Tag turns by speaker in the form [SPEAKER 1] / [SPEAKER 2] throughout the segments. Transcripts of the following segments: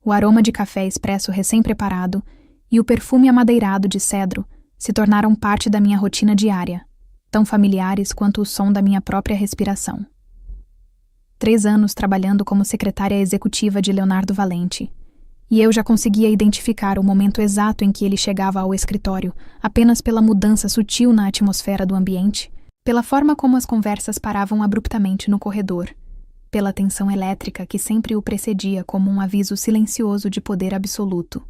[SPEAKER 1] O aroma de café expresso recém-preparado e o perfume amadeirado de cedro se tornaram parte da minha rotina diária, tão familiares quanto o som da minha própria respiração. 3 anos trabalhando como secretária executiva de Leonardo Valente, e eu já conseguia identificar o momento exato em que ele chegava ao escritório, apenas pela mudança sutil na atmosfera do ambiente, pela forma como as conversas paravam abruptamente no corredor, pela tensão elétrica que sempre o precedia como um aviso silencioso de poder absoluto.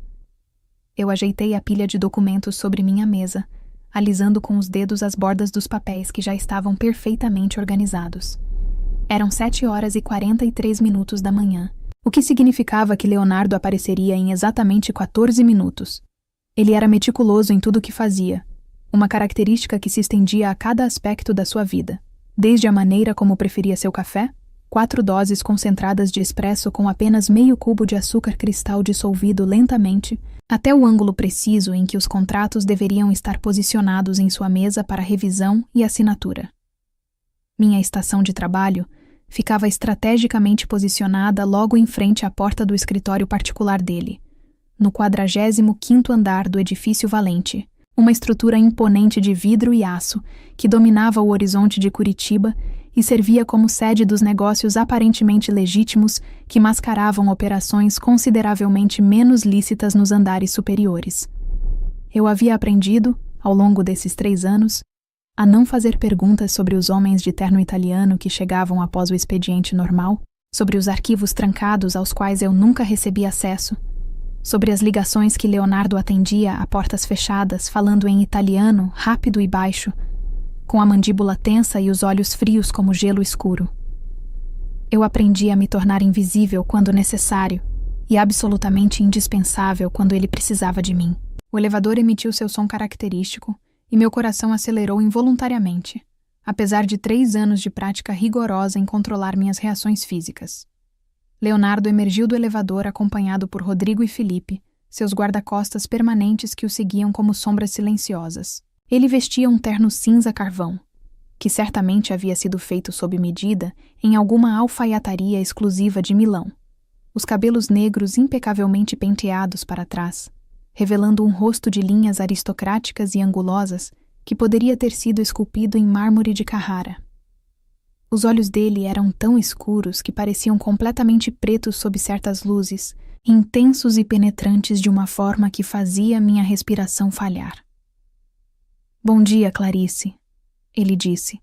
[SPEAKER 1] Eu ajeitei a pilha de documentos sobre minha mesa, alisando com os dedos as bordas dos papéis que já estavam perfeitamente organizados. Eram 7h43 da manhã, o que significava que Leonardo apareceria em exatamente 14 minutos. Ele era meticuloso em tudo o que fazia, uma característica que se estendia a cada aspecto da sua vida, desde a maneira como preferia seu café, 4 doses concentradas de espresso com apenas meio cubo de açúcar cristal dissolvido lentamente, até o ângulo preciso em que os contratos deveriam estar posicionados em sua mesa para revisão e assinatura. Minha estação de trabalho ficava estrategicamente posicionada logo em frente à porta do escritório particular dele, no 45º andar do edifício Valente, uma estrutura imponente de vidro e aço que dominava o horizonte de Curitiba e servia como sede dos negócios aparentemente legítimos que mascaravam operações consideravelmente menos lícitas nos andares superiores. Eu havia aprendido, ao longo desses 3 anos, a não fazer perguntas sobre os homens de terno italiano que chegavam após o expediente normal, sobre os arquivos trancados aos quais eu nunca recebi acesso, sobre as ligações que Leonardo atendia a portas fechadas, falando em italiano, rápido e baixo, com a mandíbula tensa e os olhos frios como gelo escuro. Eu aprendi a me tornar invisível quando necessário e absolutamente indispensável quando ele precisava de mim. O elevador emitiu seu som característico e meu coração acelerou involuntariamente, apesar de 3 anos de prática rigorosa em controlar minhas reações físicas. Leonardo emergiu do elevador acompanhado por Rodrigo e Felipe, seus guarda-costas permanentes que o seguiam como sombras silenciosas. Ele vestia um terno cinza carvão, que certamente havia sido feito sob medida em alguma alfaiataria exclusiva de Milão. Os cabelos negros impecavelmente penteados para trás, revelando um rosto de linhas aristocráticas e angulosas que poderia ter sido esculpido em mármore de Carrara. Os olhos dele eram tão escuros que pareciam completamente pretos sob certas luzes, intensos e penetrantes de uma forma que fazia minha respiração falhar. "Bom dia, Clarice", ele disse,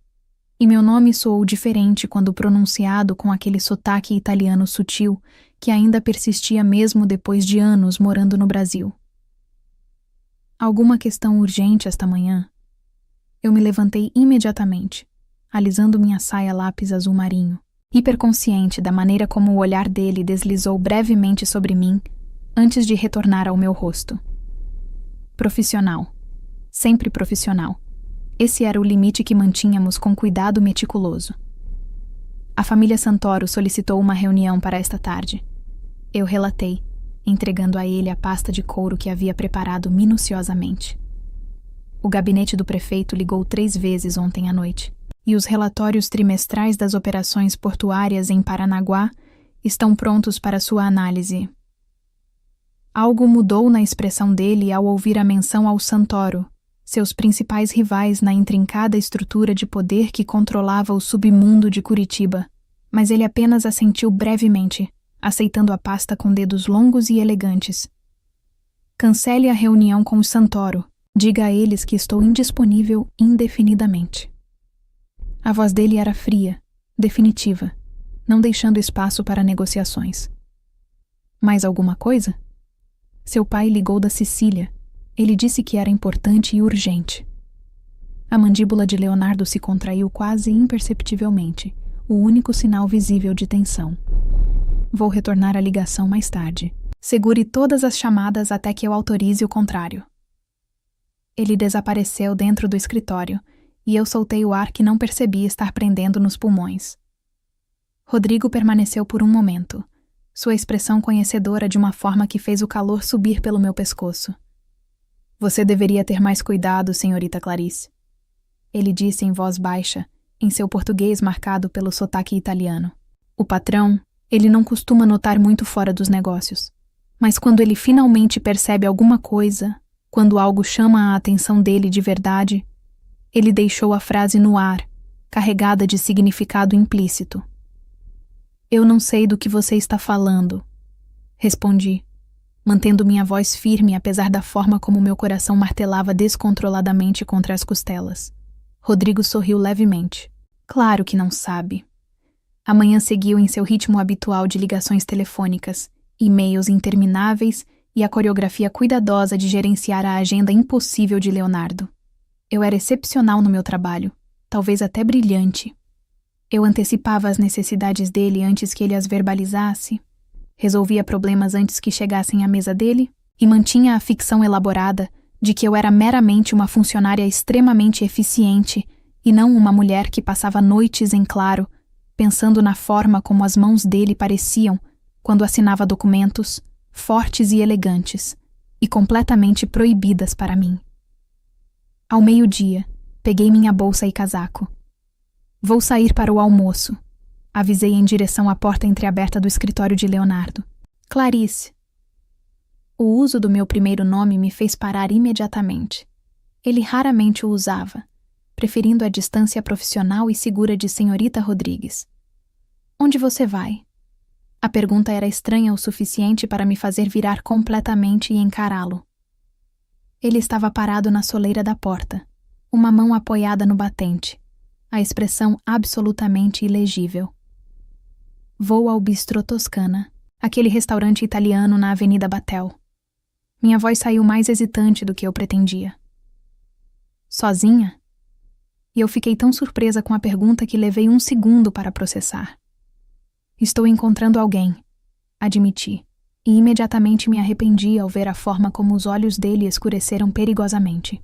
[SPEAKER 1] e meu nome soou diferente quando pronunciado com aquele sotaque italiano sutil que ainda persistia mesmo depois de anos morando no Brasil. "Alguma questão urgente esta manhã?" Eu me levantei imediatamente, alisando minha saia lápis azul marinho, hiperconsciente da maneira como o olhar dele deslizou brevemente sobre mim antes de retornar ao meu rosto. Profissional. Sempre profissional. Esse era o limite que mantínhamos com cuidado meticuloso. A família Santoro solicitou uma reunião para esta tarde. Eu relatei, entregando a ele a pasta de couro que havia preparado minuciosamente. O gabinete do prefeito ligou 3 vezes ontem à noite, e os relatórios trimestrais das operações portuárias em Paranaguá estão prontos para sua análise. Algo mudou na expressão dele ao ouvir a menção ao Santoro, seus principais rivais na intrincada estrutura de poder que controlava o submundo de Curitiba, mas ele apenas assentiu brevemente, aceitando a pasta com dedos longos e elegantes. "Cancele a reunião com o Santoro. Diga a eles que estou indisponível indefinidamente." A voz dele era fria, definitiva, não deixando espaço para negociações. "Mais alguma coisa?" Seu pai ligou da Sicília. Ele disse que era importante e urgente. A mandíbula de Leonardo se contraiu quase imperceptivelmente, o único sinal visível de tensão. "Vou retornar a ligação mais tarde. Segure todas as chamadas até que eu autorize o contrário." Ele desapareceu dentro do escritório, e eu soltei o ar que não percebi estar prendendo nos pulmões. Rodrigo permaneceu por um momento, sua expressão conhecedora de uma forma que fez o calor subir pelo meu pescoço. "Você deveria ter mais cuidado, senhorita Clarice", ele disse em voz baixa, em seu português marcado pelo sotaque italiano. "O patrão, ele não costuma notar muito fora dos negócios. Mas quando ele finalmente percebe alguma coisa, quando algo chama a atenção dele de verdade, ele deixou a frase no ar, carregada de significado implícito. Eu não sei do que você está falando, respondi, mantendo minha voz firme apesar da forma como meu coração martelava descontroladamente contra as costelas. Rodrigo sorriu levemente. Claro que não sabe. A manhã seguiu em seu ritmo habitual de ligações telefônicas, e-mails intermináveis e a coreografia cuidadosa de gerenciar a agenda impossível de Leonardo. Eu era excepcional no meu trabalho, talvez até brilhante. Eu antecipava as necessidades dele antes que ele as verbalizasse, resolvia problemas antes que chegassem à mesa dele e mantinha a ficção elaborada de que eu era meramente uma funcionária extremamente eficiente e não uma mulher que passava noites em claro, pensando na forma como as mãos dele pareciam quando assinava documentos fortes e elegantes e completamente proibidas para mim. Ao meio-dia, peguei minha bolsa e casaco. Vou sair para o almoço, avisei em direção à porta entreaberta do escritório de Leonardo. Clarice. O uso do meu primeiro nome me fez parar imediatamente. Ele raramente o usava, preferindo a distância profissional e segura de senhorita Rodrigues. Onde você vai? A pergunta era estranha o suficiente para me fazer virar completamente e encará-lo. Ele estava parado na soleira da porta, uma mão apoiada no batente, a expressão absolutamente ilegível. Vou ao Bistrô Toscana, aquele restaurante italiano na Avenida Batel. Minha voz saiu mais hesitante do que eu pretendia. Sozinha? E eu fiquei tão surpresa com a pergunta que levei 1 segundo para processar. Estou encontrando alguém, admiti, e imediatamente me arrependi ao ver a forma como os olhos dele escureceram perigosamente.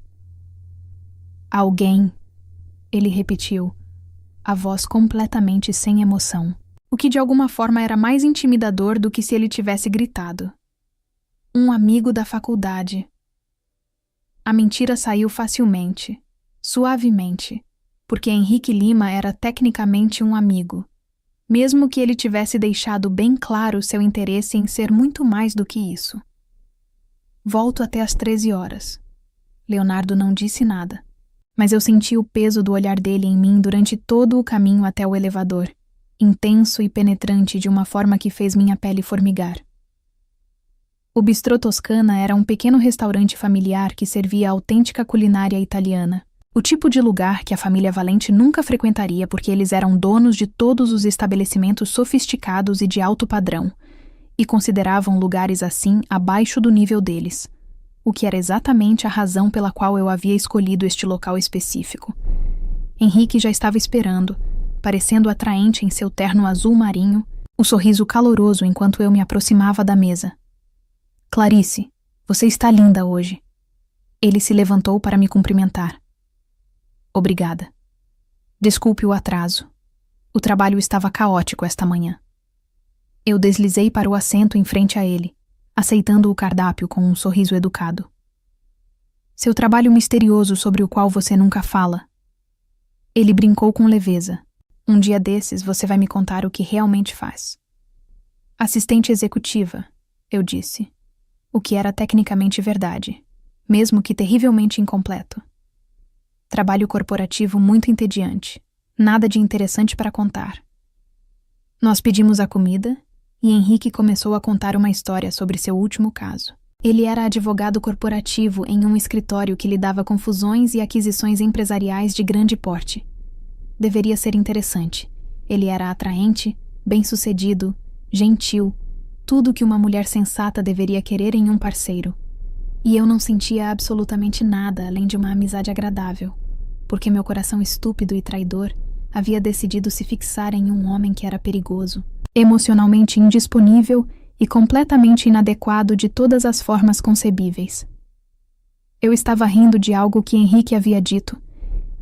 [SPEAKER 1] Alguém, ele repetiu, a voz completamente sem emoção, o que de alguma forma era mais intimidador do que se ele tivesse gritado. Um amigo da faculdade. A mentira saiu facilmente, suavemente, porque Henrique Lima era tecnicamente um amigo, mesmo que ele tivesse deixado bem claro seu interesse em ser muito mais do que isso. Volto até às 13 horas. Leonardo não disse nada, mas eu senti o peso do olhar dele em mim durante todo o caminho até o elevador, intenso e penetrante de uma forma que fez minha pele formigar. O Bistrô Toscana era um pequeno restaurante familiar que servia autêntica culinária italiana, o tipo de lugar que a família Valente nunca frequentaria porque eles eram donos de todos os estabelecimentos sofisticados e de alto padrão, e consideravam lugares assim abaixo do nível deles, o que era exatamente a razão pela qual eu havia escolhido este local específico. Henrique já estava esperando, parecendo atraente em seu terno azul marinho, o sorriso caloroso enquanto eu me aproximava da mesa. Clarice, você está linda hoje. Ele se levantou para me cumprimentar. Obrigada. Desculpe o atraso. O trabalho estava caótico esta manhã. Eu deslizei para o assento em frente a ele, aceitando o cardápio com um sorriso educado. Seu trabalho misterioso sobre o qual você nunca fala. Ele brincou com leveza. Um dia desses você vai me contar o que realmente faz. Assistente executiva, eu disse, o que era tecnicamente verdade, mesmo que terrivelmente incompleto. Trabalho corporativo muito entediante, nada de interessante para contar. Nós pedimos a comida e Henrique começou a contar uma história sobre seu último caso. Ele era advogado corporativo em um escritório que lidava com fusões e aquisições empresariais de grande porte. Deveria ser interessante. Ele era atraente, bem-sucedido, gentil, tudo que uma mulher sensata deveria querer em um parceiro. E eu não sentia absolutamente nada além de uma amizade agradável, porque meu coração estúpido e traidor havia decidido se fixar em um homem que era perigoso, emocionalmente indisponível e completamente inadequado de todas as formas concebíveis. Eu estava rindo de algo que Henrique havia dito,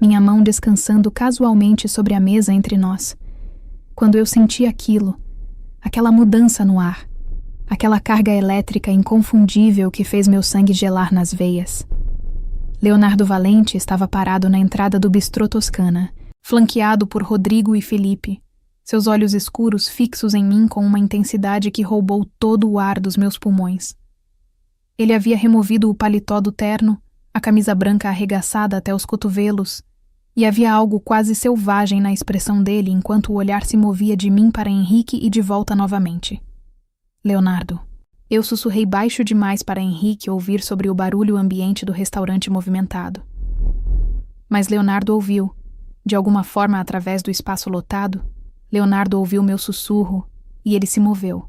[SPEAKER 1] minha mão descansando casualmente sobre a mesa entre nós, quando eu senti aquilo, aquela mudança no ar, aquela carga elétrica inconfundível que fez meu sangue gelar nas veias. Leonardo Valente estava parado na entrada do Bistrô Toscana, flanqueado por Rodrigo e Felipe, seus olhos escuros fixos em mim com uma intensidade que roubou todo o ar dos meus pulmões. Ele havia removido o paletó do terno, a camisa branca arregaçada até os cotovelos, e havia algo quase selvagem na expressão dele enquanto o olhar se movia de mim para Henrique e de volta novamente. Leonardo. Eu sussurrei baixo demais para Henrique ouvir sobre o barulho ambiente do restaurante movimentado. Mas Leonardo ouviu, de alguma forma através do espaço lotado. Leonardo ouviu meu sussurro e ele se moveu.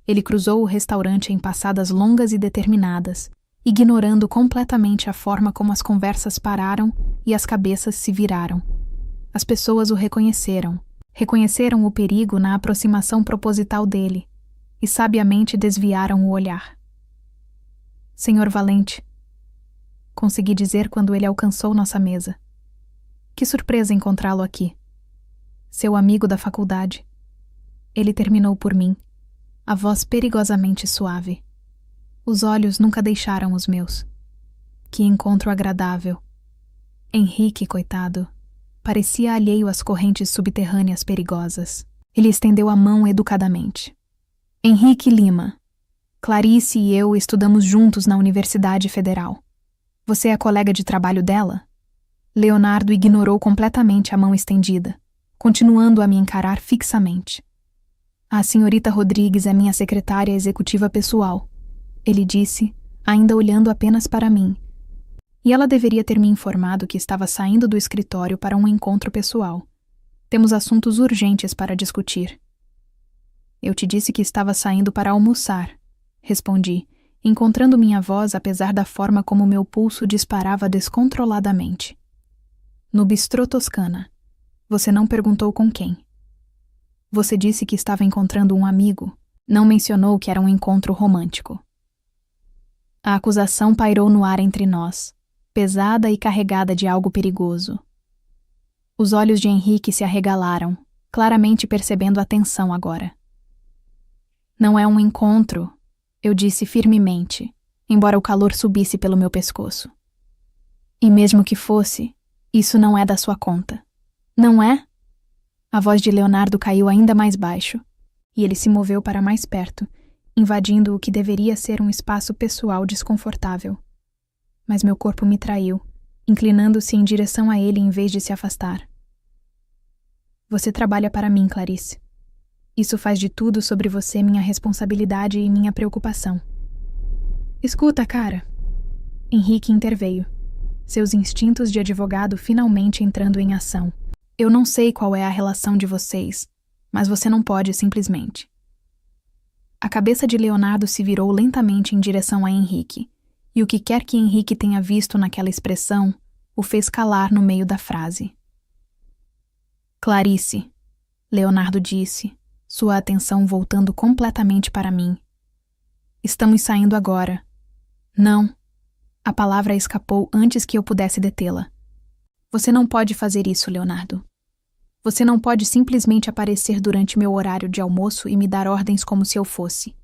[SPEAKER 1] Ele cruzou o restaurante em passadas longas e determinadas, ignorando completamente a forma como as conversas pararam e as cabeças se viraram. As pessoas o reconheceram o perigo na aproximação proposital dele e sabiamente desviaram o olhar. Senhor Valente, consegui dizer quando ele alcançou nossa mesa. Que surpresa encontrá-lo aqui. Seu amigo da faculdade. Ele terminou por mim, a voz perigosamente suave. Os olhos nunca deixaram os meus. Que encontro agradável. Henrique, coitado, parecia alheio às correntes subterrâneas perigosas. Ele estendeu a mão educadamente. Henrique Lima. Clarice e eu estudamos juntos na Universidade Federal. Você é a colega de trabalho dela? Leonardo ignorou completamente a mão estendida, continuando a me encarar fixamente. A senhorita Rodrigues é minha secretária executiva pessoal, ele disse, ainda olhando apenas para mim. E ela deveria ter me informado que estava saindo do escritório para um encontro pessoal. Temos assuntos urgentes para discutir. Eu te disse que estava saindo para almoçar, respondi, encontrando minha voz apesar da forma como meu pulso disparava descontroladamente. No bistrô Toscana. Você não perguntou com quem. Você disse que estava encontrando um amigo. Não mencionou que era um encontro romântico. A acusação pairou no ar entre nós, pesada e carregada de algo perigoso. Os olhos de Henrique se arregalaram, claramente percebendo a tensão agora. Não é um encontro, eu disse firmemente, embora o calor subisse pelo meu pescoço. E mesmo que fosse, isso não é da sua conta. Não é? A voz de Leonardo caiu ainda mais baixo, e ele se moveu para mais perto, invadindo o que deveria ser um espaço pessoal desconfortável. Mas meu corpo me traiu, inclinando-se em direção a ele em vez de se afastar. Você trabalha para mim, Clarice. Isso faz de tudo sobre você minha responsabilidade e minha preocupação. Escuta, cara. Henrique interveio, seus instintos de advogado finalmente entrando em ação. Eu não sei qual é a relação de vocês, mas você não pode simplesmente. A cabeça de Leonardo se virou lentamente em direção a Henrique, e o que quer que Henrique tenha visto naquela expressão o fez calar no meio da frase. Clarice, Leonardo disse, sua atenção voltando completamente para mim. Estamos saindo agora. Não. A palavra escapou antes que eu pudesse detê-la. Você não pode fazer isso, Leonardo. Você não pode simplesmente aparecer durante meu horário de almoço e me dar ordens como se eu fosse.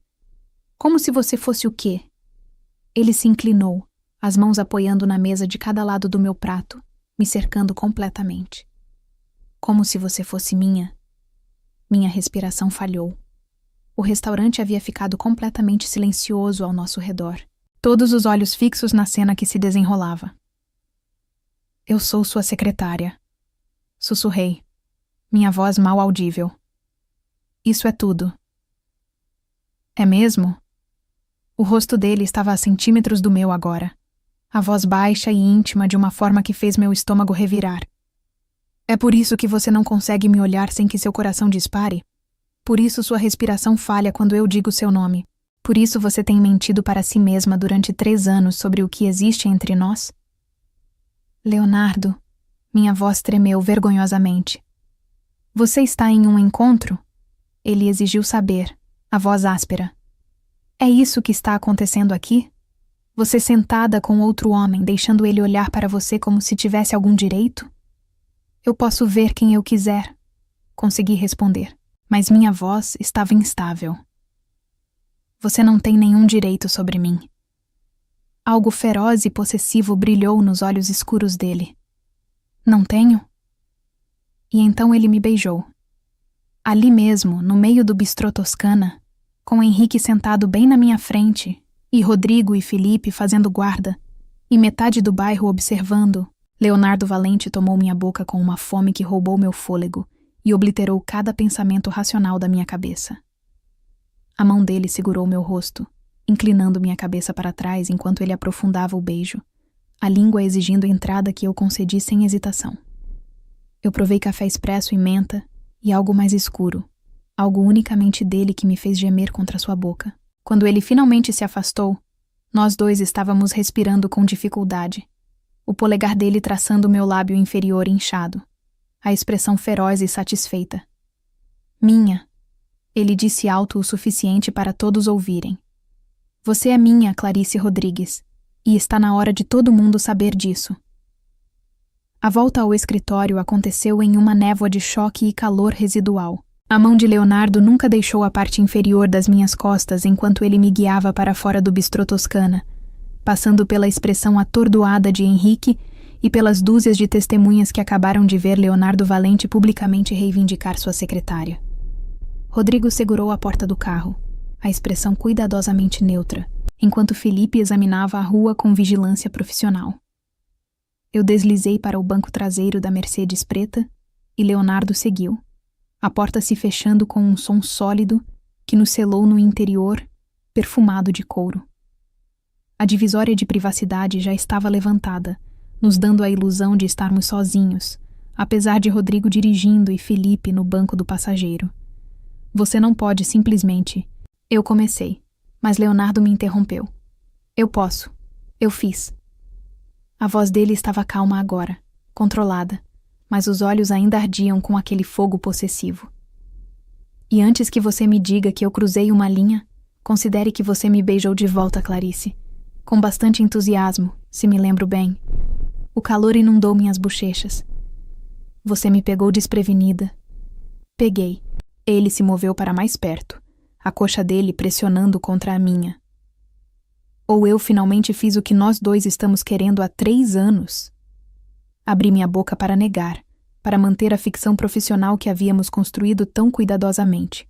[SPEAKER 1] Como se você fosse o quê? Ele se inclinou, as mãos apoiando na mesa de cada lado do meu prato, me cercando completamente. Como se você fosse minha. Minha respiração falhou. O restaurante havia ficado completamente silencioso ao nosso redor, todos os olhos fixos na cena que se desenrolava. Eu sou sua secretária. Sussurrei, minha voz mal audível. Isso é tudo. É mesmo? O rosto dele estava a centímetros do meu agora, a voz baixa e íntima de uma forma que fez meu estômago revirar. É por isso que você não consegue me olhar sem que seu coração dispare? Por isso sua respiração falha quando eu digo seu nome? Por isso você tem mentido para si mesma durante 3 anos sobre o que existe entre nós? Leonardo, minha voz tremeu vergonhosamente. Você está em um encontro? Ele exigiu saber, a voz áspera. É isso que está acontecendo aqui? Você sentada com outro homem, deixando ele olhar para você como se tivesse algum direito? Eu posso ver quem eu quiser, consegui responder, mas minha voz estava instável. Você não tem nenhum direito sobre mim. Algo feroz e possessivo brilhou nos olhos escuros dele. Não tenho? E então ele me beijou. Ali mesmo, no meio do bistrô Toscana, com Henrique sentado bem na minha frente, e Rodrigo e Felipe fazendo guarda, e metade do bairro observando, Leonardo Valente tomou minha boca com uma fome que roubou meu fôlego e obliterou cada pensamento racional da minha cabeça. A mão dele segurou meu rosto, inclinando minha cabeça para trás enquanto ele aprofundava o beijo, a língua exigindo entrada que eu concedi sem hesitação. Eu provei café expresso e menta e algo mais escuro, algo unicamente dele que me fez gemer contra sua boca. Quando ele finalmente se afastou, nós dois estávamos respirando com dificuldade, o polegar dele traçando meu lábio inferior inchado, a expressão feroz e satisfeita. Minha, ele disse alto o suficiente para todos ouvirem. Você é minha, Clarice Rodrigues, e está na hora de todo mundo saber disso. A volta ao escritório aconteceu em uma névoa de choque e calor residual. A mão de Leonardo nunca deixou a parte inferior das minhas costas enquanto ele me guiava para fora do bistrô Toscana, passando pela expressão atordoada de Henrique e pelas dúzias de testemunhas que acabaram de ver Leonardo Valente publicamente reivindicar sua secretária. Rodrigo segurou a porta do carro, a expressão cuidadosamente neutra, enquanto Felipe examinava a rua com vigilância profissional. Eu deslizei para o banco traseiro da Mercedes preta e Leonardo seguiu, a porta se fechando com um som sólido que nos selou no interior, perfumado de couro. A divisória de privacidade já estava levantada, nos dando a ilusão de estarmos sozinhos, apesar de Rodrigo dirigindo e Felipe no banco do passageiro. Você não pode simplesmente... Eu comecei, mas Leonardo me interrompeu. Eu posso. Eu fiz. A voz dele estava calma agora, controlada, mas os olhos ainda ardiam com aquele fogo possessivo. E antes que você me diga que eu cruzei uma linha, considere que você me beijou de volta, Clarice. Com bastante entusiasmo, se me lembro bem. O calor inundou minhas bochechas. Você me pegou desprevenida. Peguei. Ele se moveu para mais perto, a coxa dele pressionando contra a minha. Ou eu finalmente fiz o que nós dois estamos querendo há 3 anos? Abri minha boca para negar, para manter a ficção profissional que havíamos construído tão cuidadosamente.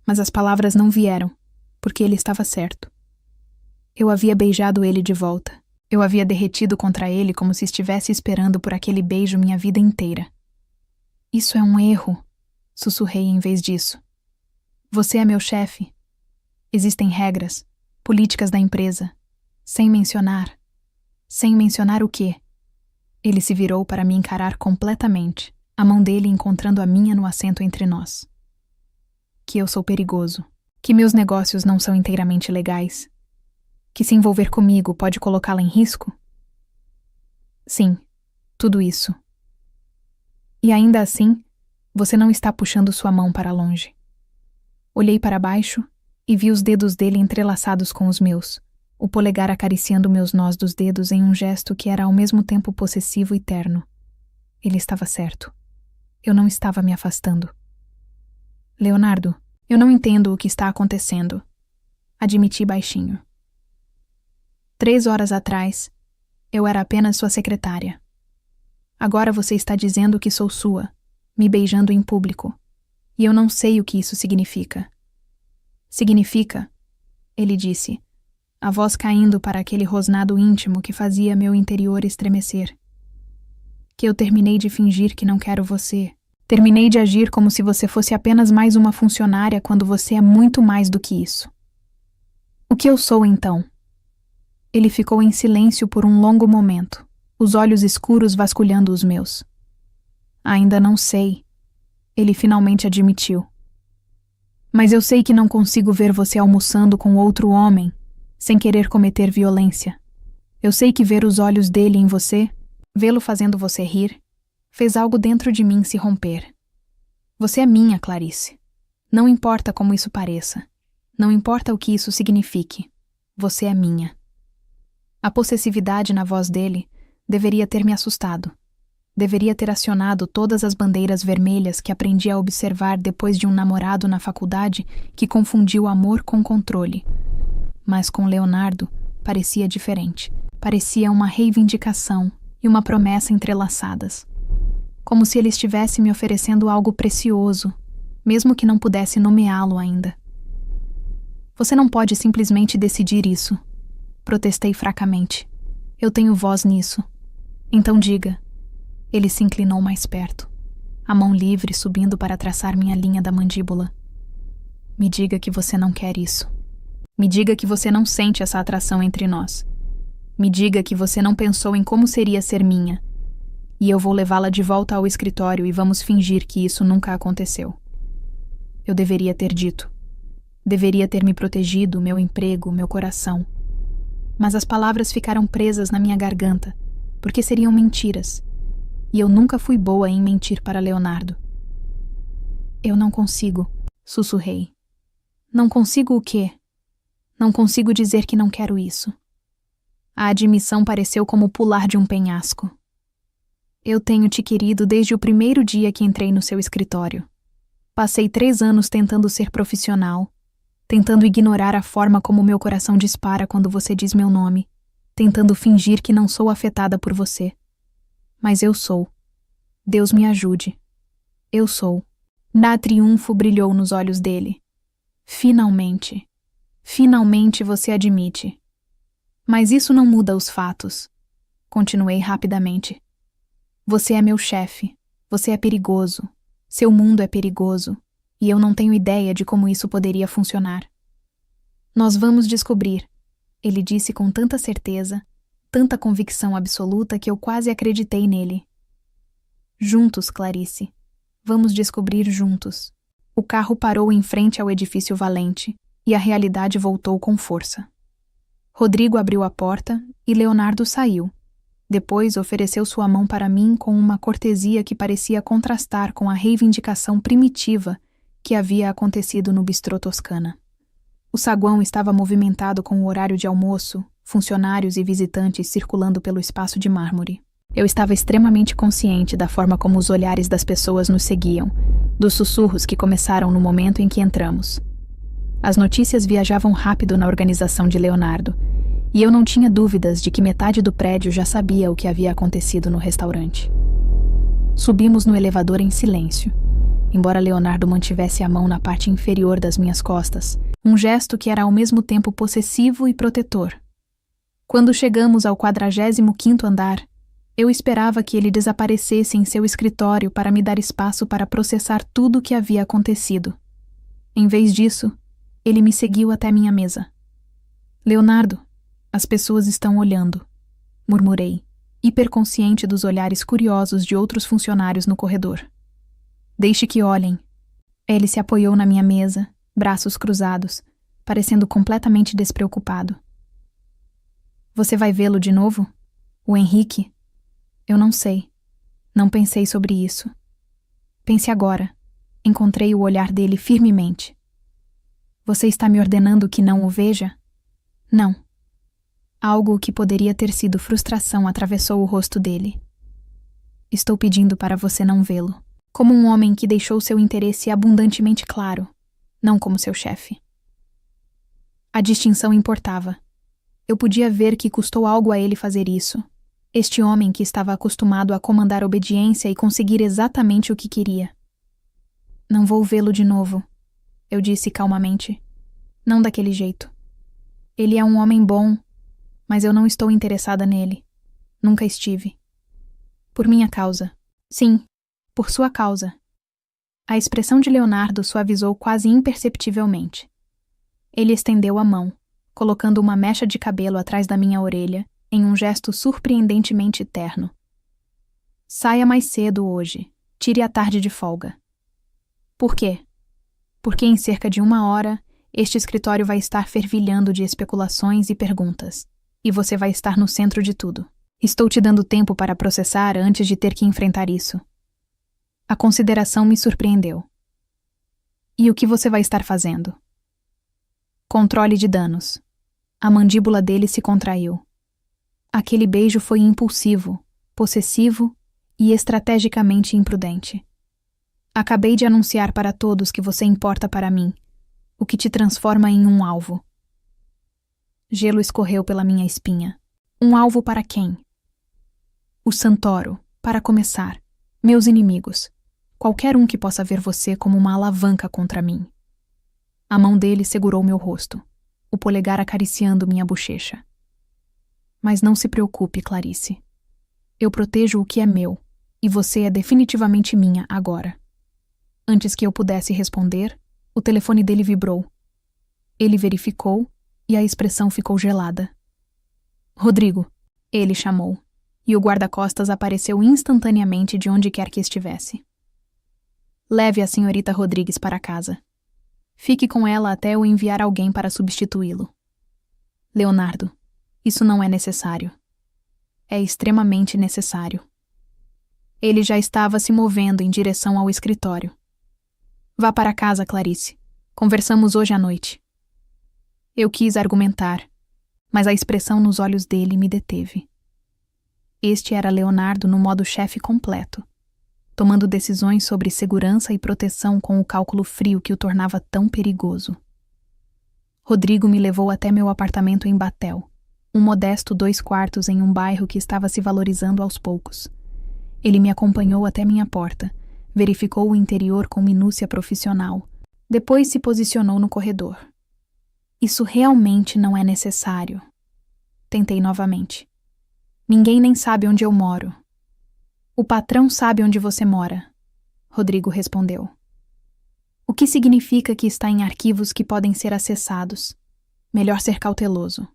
[SPEAKER 1] Mas as palavras não vieram, porque ele estava certo. Eu havia beijado ele de volta. Eu havia derretido contra ele como se estivesse esperando por aquele beijo minha vida inteira. Isso é um erro, sussurrei em vez disso. Você é meu chefe. Existem regras, políticas da empresa. Sem mencionar. Sem mencionar o quê? Ele se virou para me encarar completamente, a mão dele encontrando a minha no assento entre nós. Que eu sou perigoso. Que meus negócios não são inteiramente legais. Que se envolver comigo pode colocá-la em risco? Sim, tudo isso. E ainda assim, você não está puxando sua mão para longe. Olhei para baixo e vi os dedos dele entrelaçados com os meus, o polegar acariciando meus nós dos dedos em um gesto que era ao mesmo tempo possessivo e terno. Ele estava certo. Eu não estava me afastando. Leonardo, eu não entendo o que está acontecendo. Admiti baixinho. 3 horas atrás, eu era apenas sua secretária. Agora você está dizendo que sou sua, me beijando em público. E eu não sei o que isso significa. Significa, ele disse, a voz caindo para aquele rosnado íntimo que fazia meu interior estremecer. Que eu terminei de fingir que não quero você. Terminei de agir como se você fosse apenas mais uma funcionária quando você é muito mais do que isso. O que eu sou então? Ele ficou em silêncio por um longo momento, os olhos escuros vasculhando os meus. Ainda não sei. Ele finalmente admitiu. Mas eu sei que não consigo ver você almoçando com outro homem, sem querer cometer violência. Eu sei que ver os olhos dele em você, vê-lo fazendo você rir, fez algo dentro de mim se romper. Você é minha, Clarice. Não importa como isso pareça. Não importa o que isso signifique. Você é minha. A possessividade na voz dele deveria ter me assustado. Deveria ter acionado todas as bandeiras vermelhas que aprendi a observar depois de um namorado na faculdade que confundiu amor com controle. Mas com Leonardo parecia diferente. Parecia uma reivindicação e uma promessa entrelaçadas. Como se ele estivesse me oferecendo algo precioso, mesmo que não pudesse nomeá-lo ainda. Você não pode simplesmente decidir isso, protestei fracamente. Eu tenho voz nisso. Então diga. Ele se inclinou mais perto, a mão livre subindo para traçar minha linha da mandíbula. Me diga que você não quer isso. Me diga que você não sente essa atração entre nós. Me diga que você não pensou em como seria ser minha. E eu vou levá-la de volta ao escritório e vamos fingir que isso nunca aconteceu. Eu deveria ter dito. Deveria ter me protegido, meu emprego, meu coração. Mas as palavras ficaram presas na minha garganta, porque seriam mentiras. E eu nunca fui boa em mentir para Leonardo. Eu não consigo, sussurrei. Não consigo o quê? Não consigo dizer que não quero isso. A admissão pareceu como pular de um penhasco. Eu tenho te querido desde o primeiro dia que entrei no seu escritório. Passei 3 anos tentando ser profissional, tentando ignorar a forma como meu coração dispara quando você diz meu nome, tentando fingir que não sou afetada por você. Mas eu sou. Deus me ajude. Eu sou. Triunfo brilhou nos olhos dele. Finalmente. Finalmente você admite. Mas isso não muda os fatos. Continuei rapidamente. Você é meu chefe. Você é perigoso. Seu mundo é perigoso. E eu não tenho ideia de como isso poderia funcionar. Nós vamos descobrir, ele disse com tanta certeza, tanta convicção absoluta que eu quase acreditei nele. Juntos, Clarice. Vamos descobrir juntos. O carro parou em frente ao edifício Valente e a realidade voltou com força. Rodrigo abriu a porta e Leonardo saiu. Depois ofereceu sua mão para mim com uma cortesia que parecia contrastar com a reivindicação primitiva que havia acontecido no bistrô Toscana. O saguão estava movimentado com o horário de almoço, funcionários e visitantes circulando pelo espaço de mármore. Eu estava extremamente consciente da forma como os olhares das pessoas nos seguiam, dos sussurros que começaram no momento em que entramos. As notícias viajavam rápido na organização de Leonardo, e eu não tinha dúvidas de que metade do prédio já sabia o que havia acontecido no restaurante. Subimos no elevador em silêncio, embora Leonardo mantivesse a mão na parte inferior das minhas costas, um gesto que era ao mesmo tempo possessivo e protetor. Quando chegamos ao 45º andar, eu esperava que ele desaparecesse em seu escritório para me dar espaço para processar tudo o que havia acontecido. Em vez disso, ele me seguiu até minha mesa. Leonardo, as pessoas estão olhando, murmurei, hiperconsciente dos olhares curiosos de outros funcionários no corredor. Deixe que olhem. Ele se apoiou na minha mesa, braços cruzados, parecendo completamente despreocupado. Você vai vê-lo de novo? O Henrique? Eu não sei. Não pensei sobre isso. Pense agora. Encontrei o olhar dele firmemente. Você está me ordenando que não o veja? Não. Algo que poderia ter sido frustração atravessou o rosto dele. Estou pedindo para você não vê-lo. Como um homem que deixou seu interesse abundantemente claro, não como seu chefe. A distinção importava. Eu podia ver que custou algo a ele fazer isso. Este homem que estava acostumado a comandar obediência e conseguir exatamente o que queria. Não vou vê-lo de novo, eu disse calmamente. Não daquele jeito. Ele é um homem bom, mas eu não estou interessada nele. Nunca estive. Por minha causa. Sim, por sua causa. A expressão de Leonardo suavizou quase imperceptivelmente. Ele estendeu a mão, colocando uma mecha de cabelo atrás da minha orelha, em um gesto surpreendentemente terno. Saia mais cedo hoje. Tire a tarde de folga. Por quê? Porque em cerca de 1 hora, este escritório vai estar fervilhando de especulações e perguntas. E você vai estar no centro de tudo. Estou te dando tempo para processar antes de ter que enfrentar isso. A consideração me surpreendeu. E o que você vai estar fazendo? Controle de danos. A mandíbula dele se contraiu. Aquele beijo foi impulsivo, possessivo e estrategicamente imprudente. Acabei de anunciar para todos que você importa para mim, o que te transforma em um alvo. Gelo escorreu pela minha espinha. Um alvo para quem? O Santoro, para começar. Meus inimigos. Qualquer um que possa ver você como uma alavanca contra mim. A mão dele segurou meu rosto, o polegar acariciando minha bochecha. Mas não se preocupe, Clarice. Eu protejo o que é meu, e você é definitivamente minha agora. Antes que eu pudesse responder, o telefone dele vibrou. Ele verificou e a expressão ficou gelada. Rodrigo, ele chamou, e o guarda-costas apareceu instantaneamente de onde quer que estivesse. Leve a senhorita Rodrigues para casa. Fique com ela até eu enviar alguém para substituí-lo. Leonardo, isso não é necessário. É extremamente necessário. Ele já estava se movendo em direção ao escritório. Vá para casa, Clarice. Conversamos hoje à noite. Eu quis argumentar, mas a expressão nos olhos dele me deteve. Este era Leonardo no modo chefe completo, tomando decisões sobre segurança e proteção com o cálculo frio que o tornava tão perigoso. Rodrigo me levou até meu apartamento em Batel, um modesto 2 quartos em um bairro que estava se valorizando aos poucos. Ele me acompanhou até minha porta, verificou o interior com minúcia profissional, depois se posicionou no corredor. Isso realmente não é necessário. Tentei novamente. Ninguém nem sabe onde eu moro. O patrão sabe onde você mora, Rodrigo respondeu. O que significa que está em arquivos que podem ser acessados. Melhor ser cauteloso.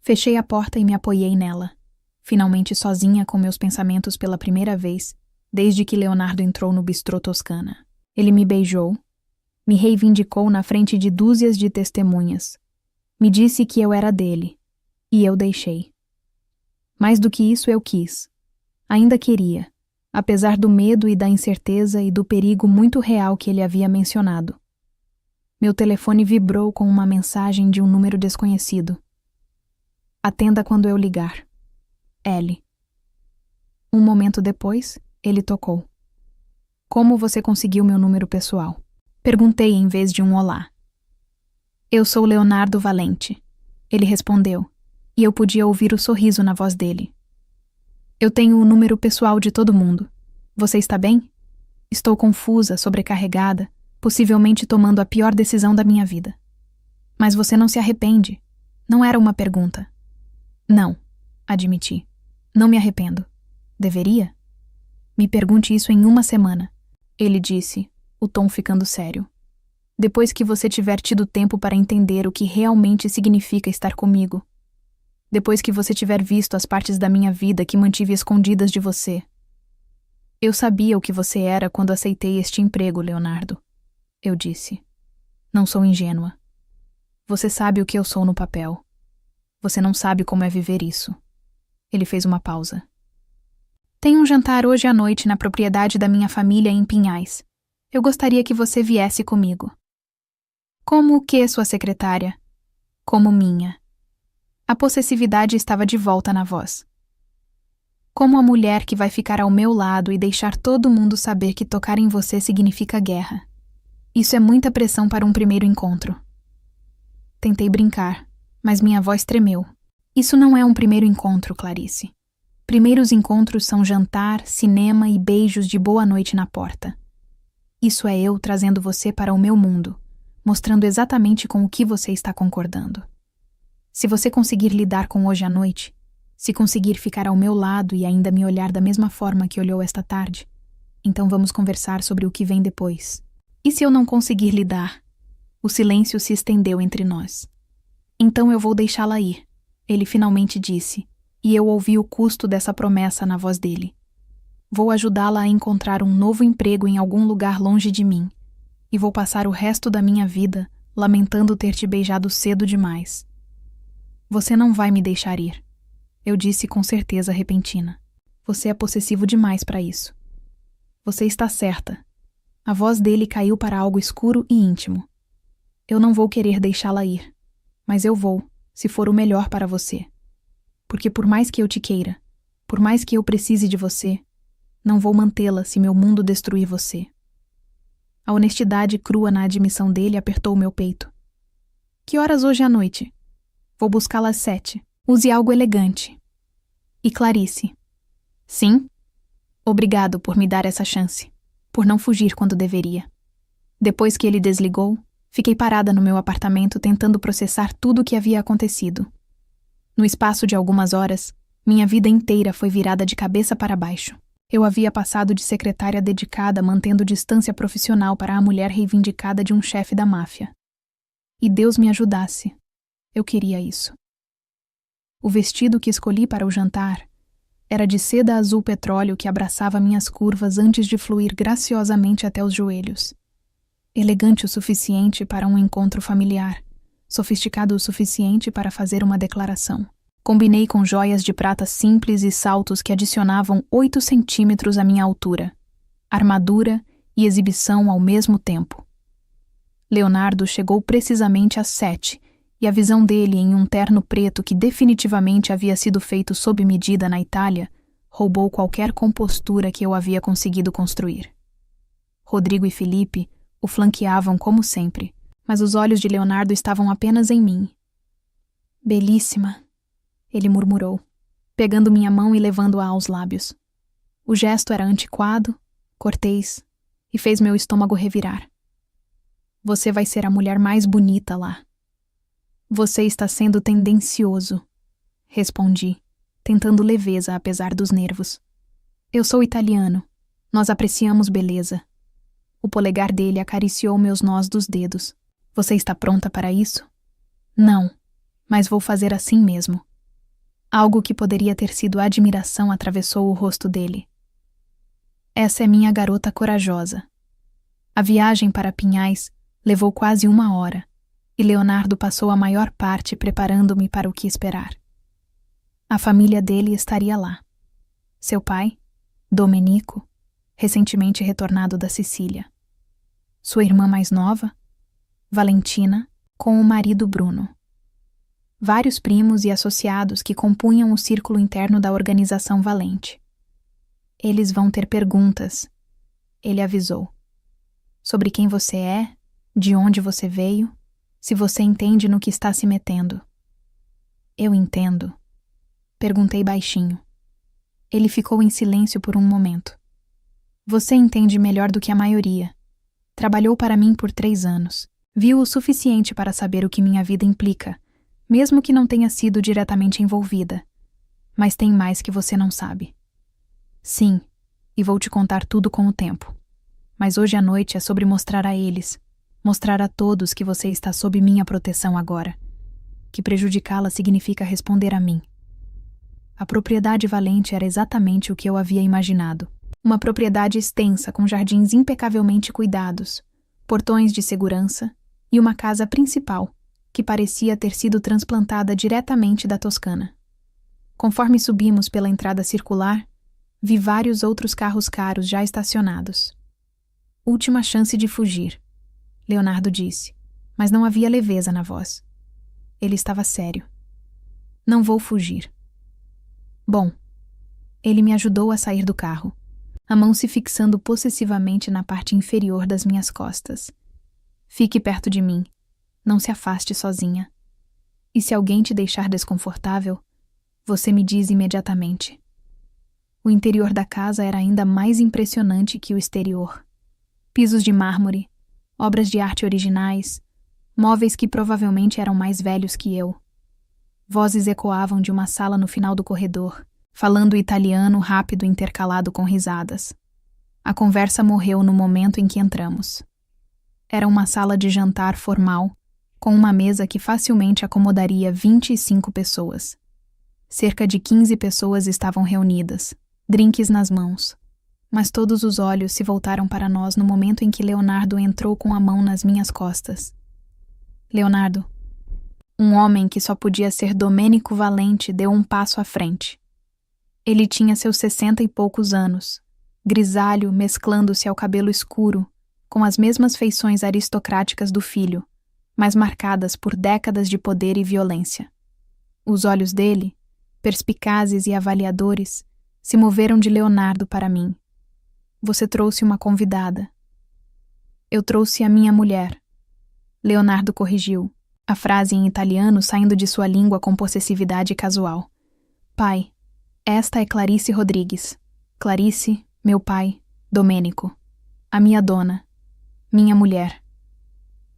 [SPEAKER 1] Fechei a porta e me apoiei nela, finalmente sozinha com meus pensamentos pela primeira vez, desde que Leonardo entrou no bistrô Toscana. Ele me beijou, me reivindicou na frente de dúzias de testemunhas, me disse que eu era dele, e eu deixei. Mais do que isso eu quis. Ainda queria, apesar do medo e da incerteza e do perigo muito real que ele havia mencionado. Meu telefone vibrou com uma mensagem de um número desconhecido. Atenda quando eu ligar. L. Um momento depois, ele tocou. Como você conseguiu meu número pessoal? Perguntei em vez de um olá. Eu sou Leonardo Valente. Ele respondeu, e eu podia ouvir o sorriso na voz dele. Eu tenho o número pessoal de todo mundo. Você está bem? Estou confusa, sobrecarregada, possivelmente tomando a pior decisão da minha vida. Mas você não se arrepende? Não era uma pergunta. Não, admiti. Não me arrependo. Deveria? Me pergunte isso em uma semana, ele disse, o tom ficando sério. Depois que você tiver tido tempo para entender o que realmente significa estar comigo. Depois que você tiver visto as partes da minha vida que mantive escondidas de você. Eu sabia o que você era quando aceitei este emprego, Leonardo. Eu disse. Não sou ingênua. Você sabe o que eu sou no papel. Você não sabe como é viver isso. Ele fez uma pausa. Tem um jantar hoje à noite na propriedade da minha família em Pinhais. Eu gostaria que você viesse comigo. Como o que, sua secretária? Como minha. A possessividade estava de volta na voz. Como a mulher que vai ficar ao meu lado e deixar todo mundo saber que tocar em você significa guerra. Isso é muita pressão para um primeiro encontro. Tentei brincar, mas minha voz tremeu. Isso não é um primeiro encontro, Clarice. Primeiros encontros são jantar, cinema e beijos de boa noite na porta. Isso é eu trazendo você para o meu mundo, mostrando exatamente com o que você está concordando. Se você conseguir lidar com hoje à noite, se conseguir ficar ao meu lado e ainda me olhar da mesma forma que olhou esta tarde, então vamos conversar sobre o que vem depois. E se eu não conseguir lidar? O silêncio se estendeu entre nós. Então eu vou deixá-la ir, ele finalmente disse, e eu ouvi o custo dessa promessa na voz dele. Vou ajudá-la a encontrar um novo emprego em algum lugar longe de mim, e vou passar o resto da minha vida lamentando ter te beijado cedo demais. Você não vai me deixar ir, eu disse com certeza repentina. Você é possessivo demais para isso. Você está certa. A voz dele caiu para algo escuro e íntimo. Eu não vou querer deixá-la ir, mas eu vou, se for o melhor para você. Porque por mais que eu te queira, por mais que eu precise de você, não vou mantê-la se meu mundo destruir você. A honestidade crua na admissão dele apertou meu peito. Que horas hoje à noite? Vou buscá-la às 7. Use algo elegante. E Clarice. Sim? Obrigado por me dar essa chance. por não fugir quando deveria. Depois que ele desligou, fiquei parada no meu apartamento tentando processar tudo o que havia acontecido. No espaço de algumas horas, minha vida inteira foi virada de cabeça para baixo. Eu havia passado de secretária dedicada mantendo distância profissional para a mulher reivindicada de um chefe da máfia. E Deus me ajudasse. Eu queria isso. O vestido que escolhi para o jantar era de seda azul petróleo que abraçava minhas curvas antes de fluir graciosamente até os joelhos. Elegante o suficiente para um encontro familiar, sofisticado o suficiente para fazer uma declaração. Combinei com joias de prata simples e saltos que adicionavam 8 centímetros à minha altura, armadura e exibição ao mesmo tempo. Leonardo chegou precisamente às 7, e a visão dele em um terno preto que definitivamente havia sido feito sob medida na Itália roubou qualquer compostura que eu havia conseguido construir. Rodrigo e Felipe o flanqueavam como sempre, mas os olhos de Leonardo estavam apenas em mim. Belíssima, ele murmurou, pegando minha mão e levando-a aos lábios. O gesto era antiquado, cortês, e fez meu estômago revirar. Você vai ser a mulher mais bonita lá. Você está sendo tendencioso, respondi, tentando leveza apesar dos nervos. Eu sou italiano. Nós apreciamos beleza. O polegar dele acariciou meus nós dos dedos. Você está pronta para isso? Não, mas vou fazer assim mesmo. Algo que poderia ter sido admiração atravessou o rosto dele. Essa é minha garota corajosa. A viagem para Pinhais levou quase 1 hora, e Leonardo passou a maior parte preparando-me para o que esperar. A família dele estaria lá. Seu pai, Domenico, recentemente retornado da Sicília. Sua irmã mais nova, Valentina, com o marido Bruno. Vários primos e associados que compunham o círculo interno da organização Valente. Eles vão ter perguntas, ele avisou. Sobre quem você é, de onde você veio, se você entende no que está se metendo. Eu entendo. Perguntei baixinho. Ele ficou em silêncio por um momento. Você entende melhor do que a maioria. Trabalhou para mim por 3 anos. Viu o suficiente para saber o que minha vida implica, mesmo que não tenha sido diretamente envolvida. Mas tem mais que você não sabe. Sim, e vou te contar tudo com o tempo. Mas hoje à noite é sobre mostrar a eles, mostrar a todos que você está sob minha proteção agora. Que prejudicá-la significa responder a mim. A propriedade Valente era exatamente o que eu havia imaginado. Uma propriedade extensa com jardins impecavelmente cuidados, portões de segurança e uma casa principal, que parecia ter sido transplantada diretamente da Toscana. Conforme subimos pela entrada circular, vi vários outros carros caros já estacionados. Última chance de fugir, Leonardo disse, mas não havia leveza na voz. Ele estava sério. Não vou fugir. Bom, ele me ajudou a sair do carro, a mão se fixando possessivamente na parte inferior das minhas costas. Fique perto de mim. Não se afaste sozinha. E se alguém te deixar desconfortável, você me diz imediatamente. O interior da casa era ainda mais impressionante que o exterior. Pisos de mármore, obras de arte originais, móveis que provavelmente eram mais velhos que eu. Vozes ecoavam de uma sala no final do corredor, falando italiano rápido intercalado com risadas. A conversa morreu no momento em que entramos. Era uma sala de jantar formal, com uma mesa que facilmente acomodaria 25 pessoas. Cerca de 15 pessoas estavam reunidas, drinques nas mãos. Mas todos os olhos se voltaram para nós no momento em que Leonardo entrou com a mão nas minhas costas. Leonardo, um homem que só podia ser Domenico Valente, deu um passo à frente. Ele tinha seus 60 e poucos anos, grisalho mesclando-se ao cabelo escuro, com as mesmas feições aristocráticas do filho, mas marcadas por décadas de poder e violência. Os olhos dele, perspicazes e avaliadores, se moveram de Leonardo para mim. Você trouxe uma convidada. Eu trouxe a minha mulher. Leonardo corrigiu, a frase em italiano saindo de sua língua com possessividade casual. Pai, esta é Clarice Rodrigues. Clarice, meu pai, Domenico. A minha dona. Minha mulher.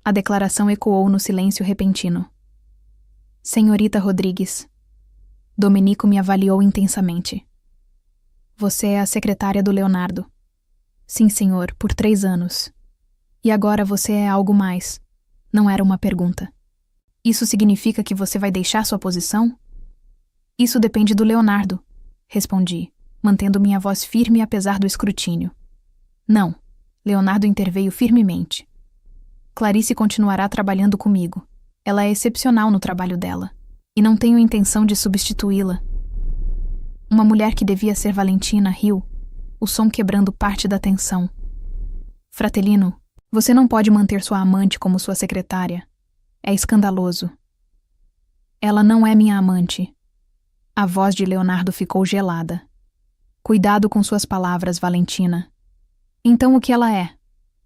[SPEAKER 1] A declaração ecoou no silêncio repentino. Senhorita Rodrigues. Domenico me avaliou intensamente. Você é a secretária do Leonardo. Sim, senhor, por 3 anos. E agora você é algo mais. Não era uma pergunta. Isso significa que você vai deixar sua posição? Isso depende do Leonardo, respondi, mantendo minha voz firme apesar do escrutínio. Não, Leonardo interveio firmemente. Clarice continuará trabalhando comigo. Ela é excepcional no trabalho dela, e não tenho intenção de substituí-la. Uma mulher que devia ser Valentina riu, o som quebrando parte da tensão. Fratelino, você não pode manter sua amante como sua secretária. É escandaloso. Ela não é minha amante. A voz de Leonardo ficou gelada. Cuidado com suas palavras, Valentina. Então o que ela é?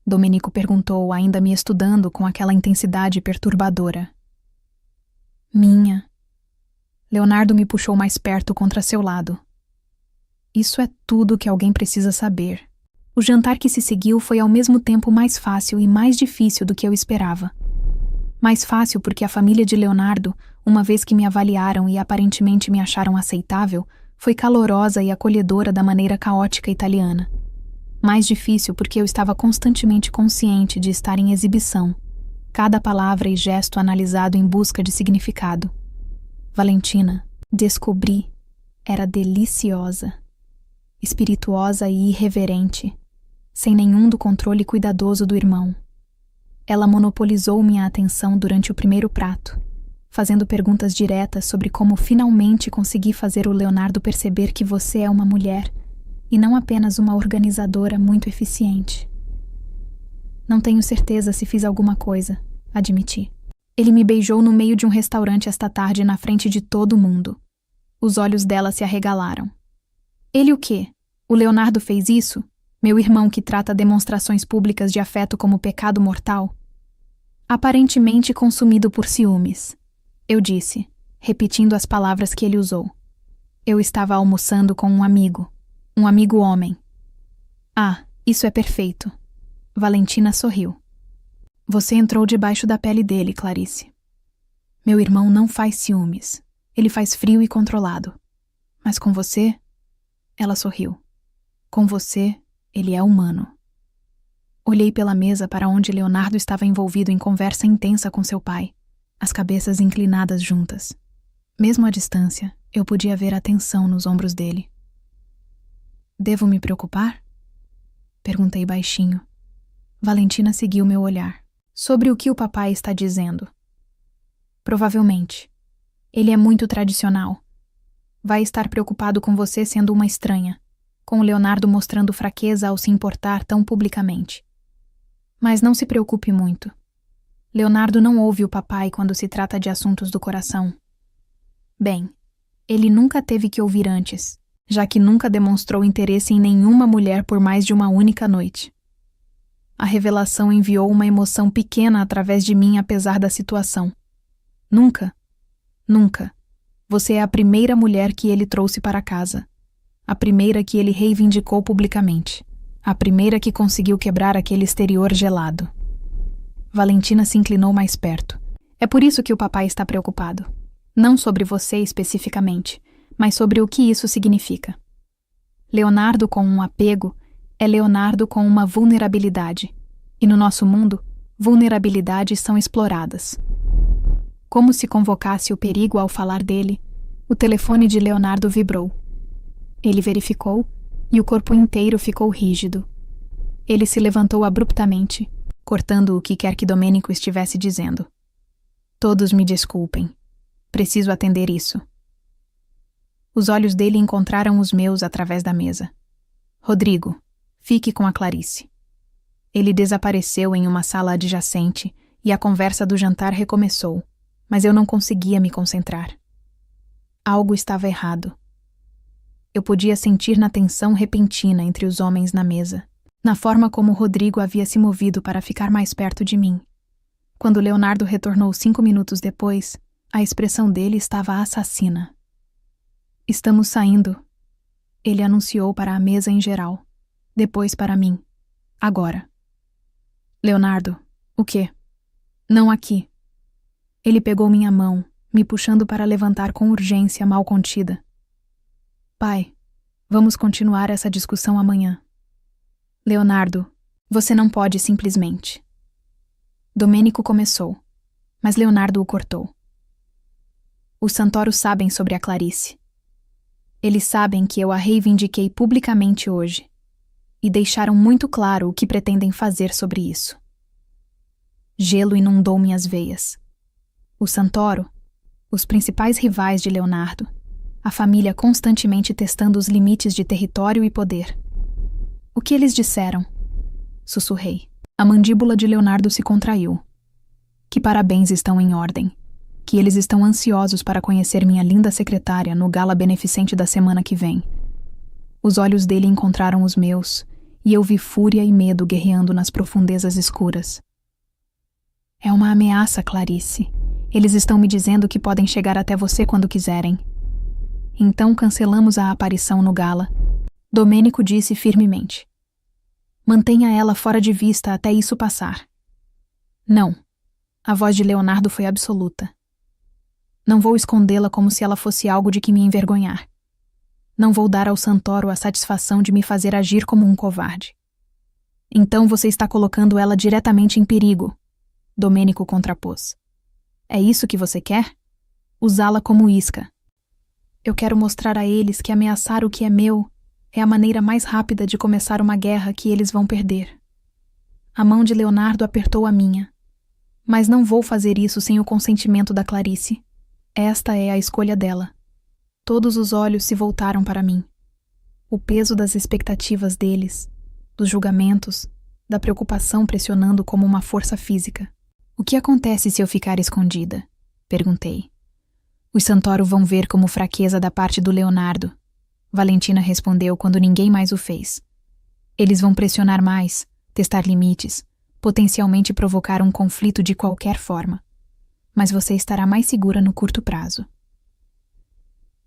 [SPEAKER 1] Domenico perguntou, ainda me estudando com aquela intensidade perturbadora. Minha. Leonardo me puxou mais perto contra seu lado. Isso é tudo que alguém precisa saber. O jantar que se seguiu foi ao mesmo tempo mais fácil e mais difícil do que eu esperava. Mais fácil porque a família de Leonardo, uma vez que me avaliaram e aparentemente me acharam aceitável, foi calorosa e acolhedora da maneira caótica italiana. Mais difícil porque eu estava constantemente consciente de estar em exibição, cada palavra e gesto analisado em busca de significado. Valentina, descobri, era deliciosa, espirituosa e irreverente, sem nenhum do controle cuidadoso do irmão. Ela monopolizou minha atenção durante o primeiro prato, fazendo perguntas diretas sobre como finalmente consegui fazer o Leonardo perceber que você é uma mulher e não apenas uma organizadora muito eficiente. Não tenho certeza se fiz alguma coisa, admiti. Ele me beijou no meio de um restaurante esta tarde na frente de todo mundo. Os olhos dela se arregalaram. Ele o quê? O Leonardo fez isso? Meu irmão que trata demonstrações públicas de afeto como pecado mortal? Aparentemente consumido por ciúmes. Eu disse, repetindo as palavras que ele usou. Eu estava almoçando com um amigo homem. Ah, isso é perfeito. Valentina sorriu. Você entrou debaixo da pele dele, Clarice. Meu irmão não faz ciúmes. Ele faz frio e controlado. Mas com você? Ela sorriu. Com você, ele é humano. Olhei pela mesa para onde Leonardo estava envolvido em conversa intensa com seu pai, as cabeças inclinadas juntas. Mesmo à distância, eu podia ver a tensão nos ombros dele. Devo me preocupar? Perguntei baixinho. Valentina seguiu meu olhar. Sobre o que o papai está dizendo? Provavelmente. Ele é muito tradicional. Vai estar preocupado com você sendo uma estranha, com o Leonardo mostrando fraqueza ao se importar tão publicamente. Mas não se preocupe muito. Leonardo não ouve o papai quando se trata de assuntos do coração. Bem, ele nunca teve que ouvir antes, já que nunca demonstrou interesse em nenhuma mulher por mais de uma única noite. A revelação enviou uma emoção pequena através de mim apesar da situação. Nunca, nunca. Você é a primeira mulher que ele trouxe para casa. A primeira que ele reivindicou publicamente. A primeira que conseguiu quebrar aquele exterior gelado. Valentina se inclinou mais perto. É por isso que o papai está preocupado. Não sobre você especificamente, mas sobre o que isso significa. Leonardo com um apego é Leonardo com uma vulnerabilidade. E no nosso mundo, vulnerabilidades são exploradas. Como se convocasse o perigo ao falar dele, o telefone de Leonardo vibrou. Ele verificou e o corpo inteiro ficou rígido. Ele se levantou abruptamente, cortando o que quer que Domenico estivesse dizendo. Todos me desculpem. Preciso atender isso. Os olhos dele encontraram os meus através da mesa. Rodrigo, fique com a Clarice. Ele desapareceu em uma sala adjacente e a conversa do jantar recomeçou, mas eu não conseguia me concentrar. Algo estava errado. Eu podia sentir na tensão repentina entre os homens na mesa, na forma como Rodrigo havia se movido para ficar mais perto de mim. Quando Leonardo retornou 5 minutos depois, a expressão dele estava assassina. Estamos saindo, ele anunciou para a mesa em geral, depois para mim. Agora. Leonardo, o quê? Não aqui. Ele pegou minha mão, me puxando para levantar com urgência mal contida. Pai, vamos continuar essa discussão amanhã. Leonardo, você não pode simplesmente. Domênico começou, mas Leonardo o cortou. Os Santoros sabem sobre a Clarice. Eles sabem que eu a reivindiquei publicamente hoje, e deixaram muito claro o que pretendem fazer sobre isso. Gelo inundou minhas veias. O Santoro, os principais rivais de Leonardo, a família constantemente testando os limites de território e poder. O que eles disseram? Sussurrei. A mandíbula de Leonardo se contraiu. Que parabéns estão em ordem. Que eles estão ansiosos para conhecer minha linda secretária no gala beneficente da semana que vem. Os olhos dele encontraram os meus, e eu vi fúria e medo guerreando nas profundezas escuras. É uma ameaça, Clarice. Eles estão me dizendo que podem chegar até você quando quiserem. Então cancelamos a aparição no gala. Domênico disse firmemente. Mantenha ela fora de vista até isso passar. Não. A voz de Leonardo foi absoluta. Não vou escondê-la como se ela fosse algo de que me envergonhar. Não vou dar ao Santoro a satisfação de me fazer agir como um covarde. Então você está colocando ela diretamente em perigo, Domênico contrapôs. É isso que você quer? Usá-la como isca. Eu quero mostrar a eles que ameaçar o que é meu é a maneira mais rápida de começar uma guerra que eles vão perder. A mão de Leonardo apertou a minha. Mas não vou fazer isso sem o consentimento da Clarice. Esta é a escolha dela. Todos os olhos se voltaram para mim. O peso das expectativas deles, dos julgamentos, da preocupação pressionando como uma força física. O que acontece se eu ficar escondida? Perguntei. Os Santoro vão ver como fraqueza da parte do Leonardo. Valentina respondeu quando ninguém mais o fez. Eles vão pressionar mais, testar limites, potencialmente provocar um conflito de qualquer forma. Mas você estará mais segura no curto prazo.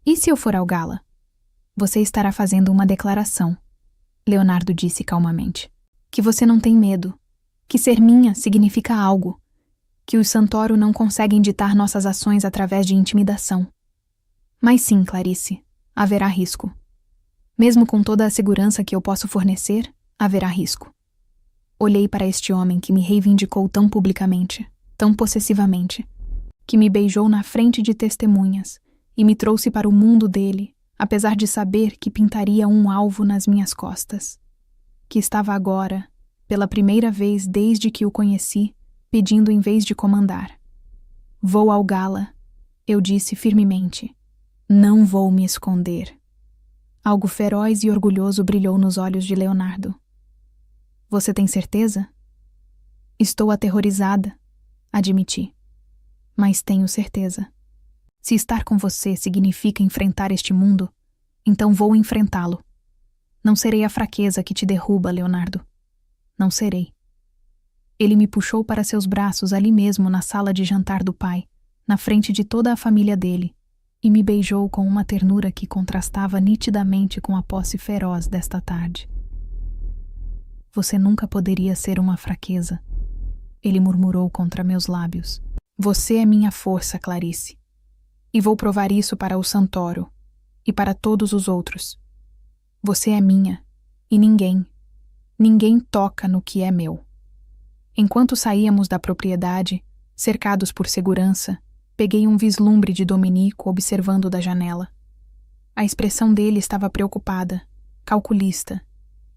[SPEAKER 1] E se eu for ao gala? Você estará fazendo uma declaração, Leonardo disse calmamente. Que você não tem medo, que ser minha significa algo, que os Santoro não conseguem ditar nossas ações através de intimidação. Mas sim, Clarice, haverá risco. Mesmo com toda a segurança que eu posso fornecer, haverá risco. Olhei para este homem que me reivindicou tão publicamente, tão possessivamente, que me beijou na frente de testemunhas e me trouxe para o mundo dele, apesar de saber que pintaria um alvo nas minhas costas. Que estava agora, pela primeira vez desde que o conheci, pedindo em vez de comandar. Vou ao gala, eu disse firmemente. Não vou me esconder. Algo feroz e orgulhoso brilhou nos olhos de Leonardo. Você tem certeza? Estou aterrorizada, admiti. Mas tenho certeza. Se estar com você significa enfrentar este mundo, então vou enfrentá-lo. Não serei a fraqueza que te derruba, Leonardo. Não serei. Ele me puxou para seus braços ali mesmo na sala de jantar do pai, na frente de toda a família dele, e me beijou com uma ternura que contrastava nitidamente com a posse feroz desta tarde. Você nunca poderia ser uma fraqueza, ele murmurou contra meus lábios. Você é minha força, Clarice. E vou provar isso para o Santoro e para todos os outros. Você é minha, e ninguém toca no que é meu. Enquanto saíamos da propriedade, cercados por segurança, peguei um vislumbre de Domênico observando da janela. A expressão dele estava preocupada, calculista,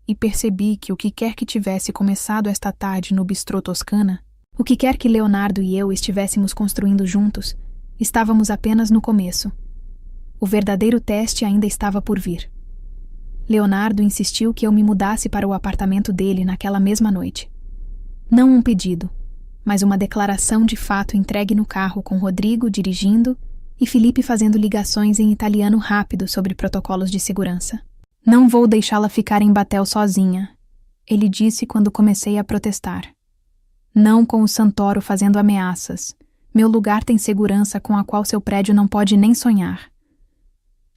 [SPEAKER 1] e percebi que o que quer que tivesse começado esta tarde no bistrô Toscana, o que quer que Leonardo e eu estivéssemos construindo juntos, estávamos apenas no começo. O verdadeiro teste ainda estava por vir. Leonardo insistiu que eu me mudasse para o apartamento dele naquela mesma noite. Não um pedido, mas uma declaração de fato entregue no carro com Rodrigo dirigindo e Felipe fazendo ligações em italiano rápido sobre protocolos de segurança. Não vou deixá-la ficar em Batel sozinha, ele disse quando comecei a protestar. Não com o Santoro fazendo ameaças. Meu lugar tem segurança com a qual seu prédio não pode nem sonhar.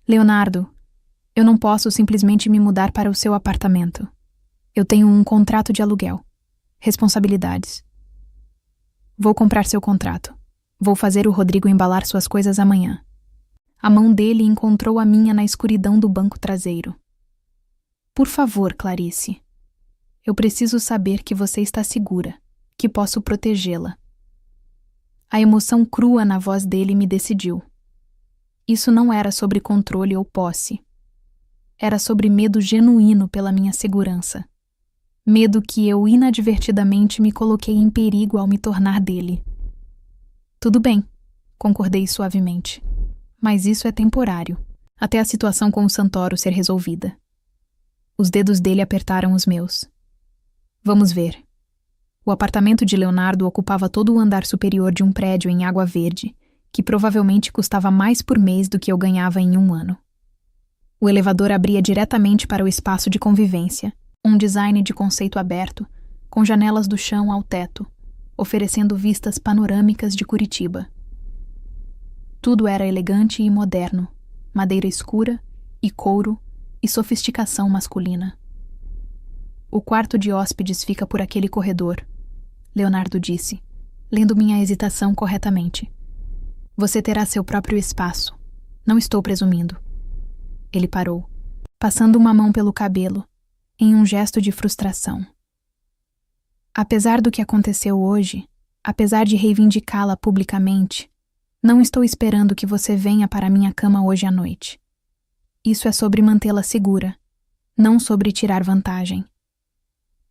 [SPEAKER 1] Leonardo, eu não posso simplesmente me mudar para o seu apartamento. Eu tenho um contrato de aluguel. Responsabilidades. Vou comprar seu contrato. Vou fazer o Rodrigo embalar suas coisas amanhã. A mão dele encontrou a minha na escuridão do banco traseiro. Por favor, Clarice. Eu preciso saber que você está segura, que posso protegê-la. A emoção crua na voz dele me decidiu. Isso não era sobre controle ou posse. Era sobre medo genuíno pela minha segurança. Medo que eu inadvertidamente me coloquei em perigo ao me tornar dele. Tudo bem, concordei suavemente. Mas isso é temporário, até a situação com o Santoro ser resolvida. Os dedos dele apertaram os meus. Vamos ver. O apartamento de Leonardo ocupava todo o andar superior de um prédio em Água Verde, que provavelmente custava mais por mês do que eu ganhava em um ano. O elevador abria diretamente para o espaço de convivência, um design de conceito aberto, com janelas do chão ao teto, oferecendo vistas panorâmicas de Curitiba. Tudo era elegante e moderno, madeira escura e couro e sofisticação masculina. O quarto de hóspedes fica por aquele corredor, Leonardo disse, lendo minha hesitação corretamente. Você terá seu próprio espaço. Não estou presumindo. Ele parou, passando uma mão pelo cabelo, em um gesto de frustração. Apesar do que aconteceu hoje, apesar de reivindicá-la publicamente, não estou esperando que você venha para minha cama hoje à noite. Isso é sobre mantê-la segura, não sobre tirar vantagem.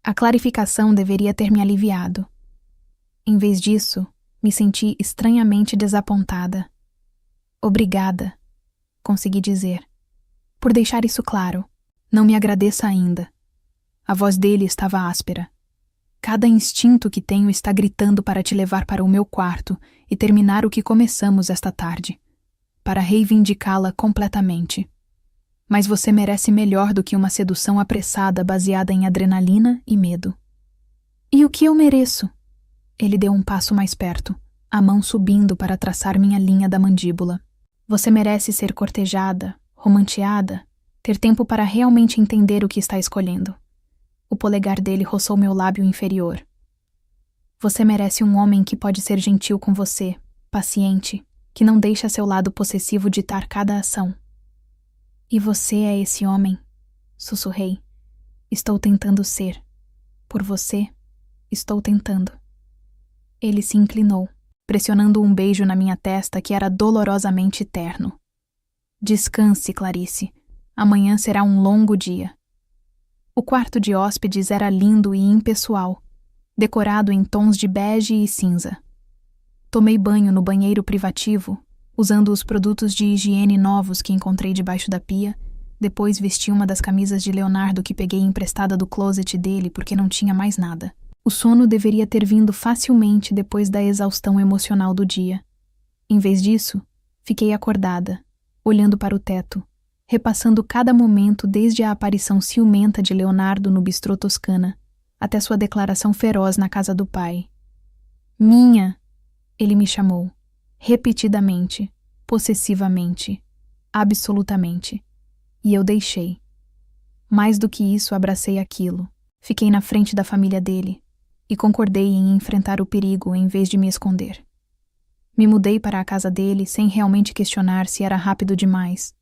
[SPEAKER 1] A clarificação deveria ter me aliviado. Em vez disso, me senti estranhamente desapontada. Obrigada, consegui dizer. Por deixar isso claro, não me agradeça ainda. A voz dele estava áspera. Cada instinto que tenho está gritando para te levar para o meu quarto e terminar o que começamos esta tarde, para reivindicá-la completamente. Mas você merece melhor do que uma sedução apressada baseada em adrenalina e medo. E o que eu mereço? Ele deu um passo mais perto, a mão subindo para traçar minha linha da mandíbula. Você merece ser cortejada, romanceada, ter tempo para realmente entender o que está escolhendo. O polegar dele roçou meu lábio inferior. Você merece um homem que pode ser gentil com você, paciente, que não deixa seu lado possessivo ditar cada ação. E você é esse homem, sussurrei. Estou tentando ser. Por você, estou tentando. Ele se inclinou, pressionando um beijo na minha testa que era dolorosamente terno. Descanse, Clarice. Amanhã será um longo dia. O quarto de hóspedes era lindo e impessoal, decorado em tons de bege e cinza. Tomei banho no banheiro privativo, usando os produtos de higiene novos que encontrei debaixo da pia. Depois vesti uma das camisas de Leonardo que peguei emprestada do closet dele porque não tinha mais nada. O sono deveria ter vindo facilmente depois da exaustão emocional do dia. Em vez disso, fiquei acordada, olhando para o teto, repassando cada momento desde a aparição ciumenta de Leonardo no bistrô Toscana, até sua declaração feroz na casa do pai. Minha! Ele me chamou, repetidamente, possessivamente, absolutamente. E eu deixei. Mais do que isso, abracei aquilo. Fiquei na frente da família dele e concordei em enfrentar o perigo em vez de me esconder. Me mudei para a casa dele sem realmente questionar se era rápido demais.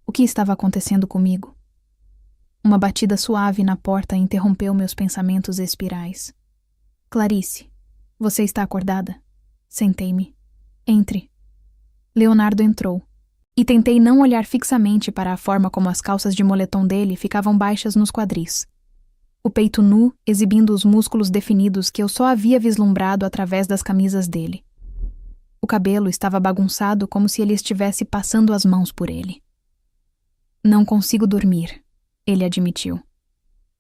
[SPEAKER 1] O que estava acontecendo comigo? Uma batida suave na porta interrompeu meus pensamentos espirais. Clarice, você está acordada? Sentei-me. Entre. Leonardo entrou, e tentei não olhar fixamente para a forma como as calças de moletom dele ficavam baixas nos quadris. O peito nu, exibindo os músculos definidos que eu só havia vislumbrado através das camisas dele. O cabelo estava bagunçado como se ele estivesse passando as mãos por ele. Não consigo dormir, ele admitiu.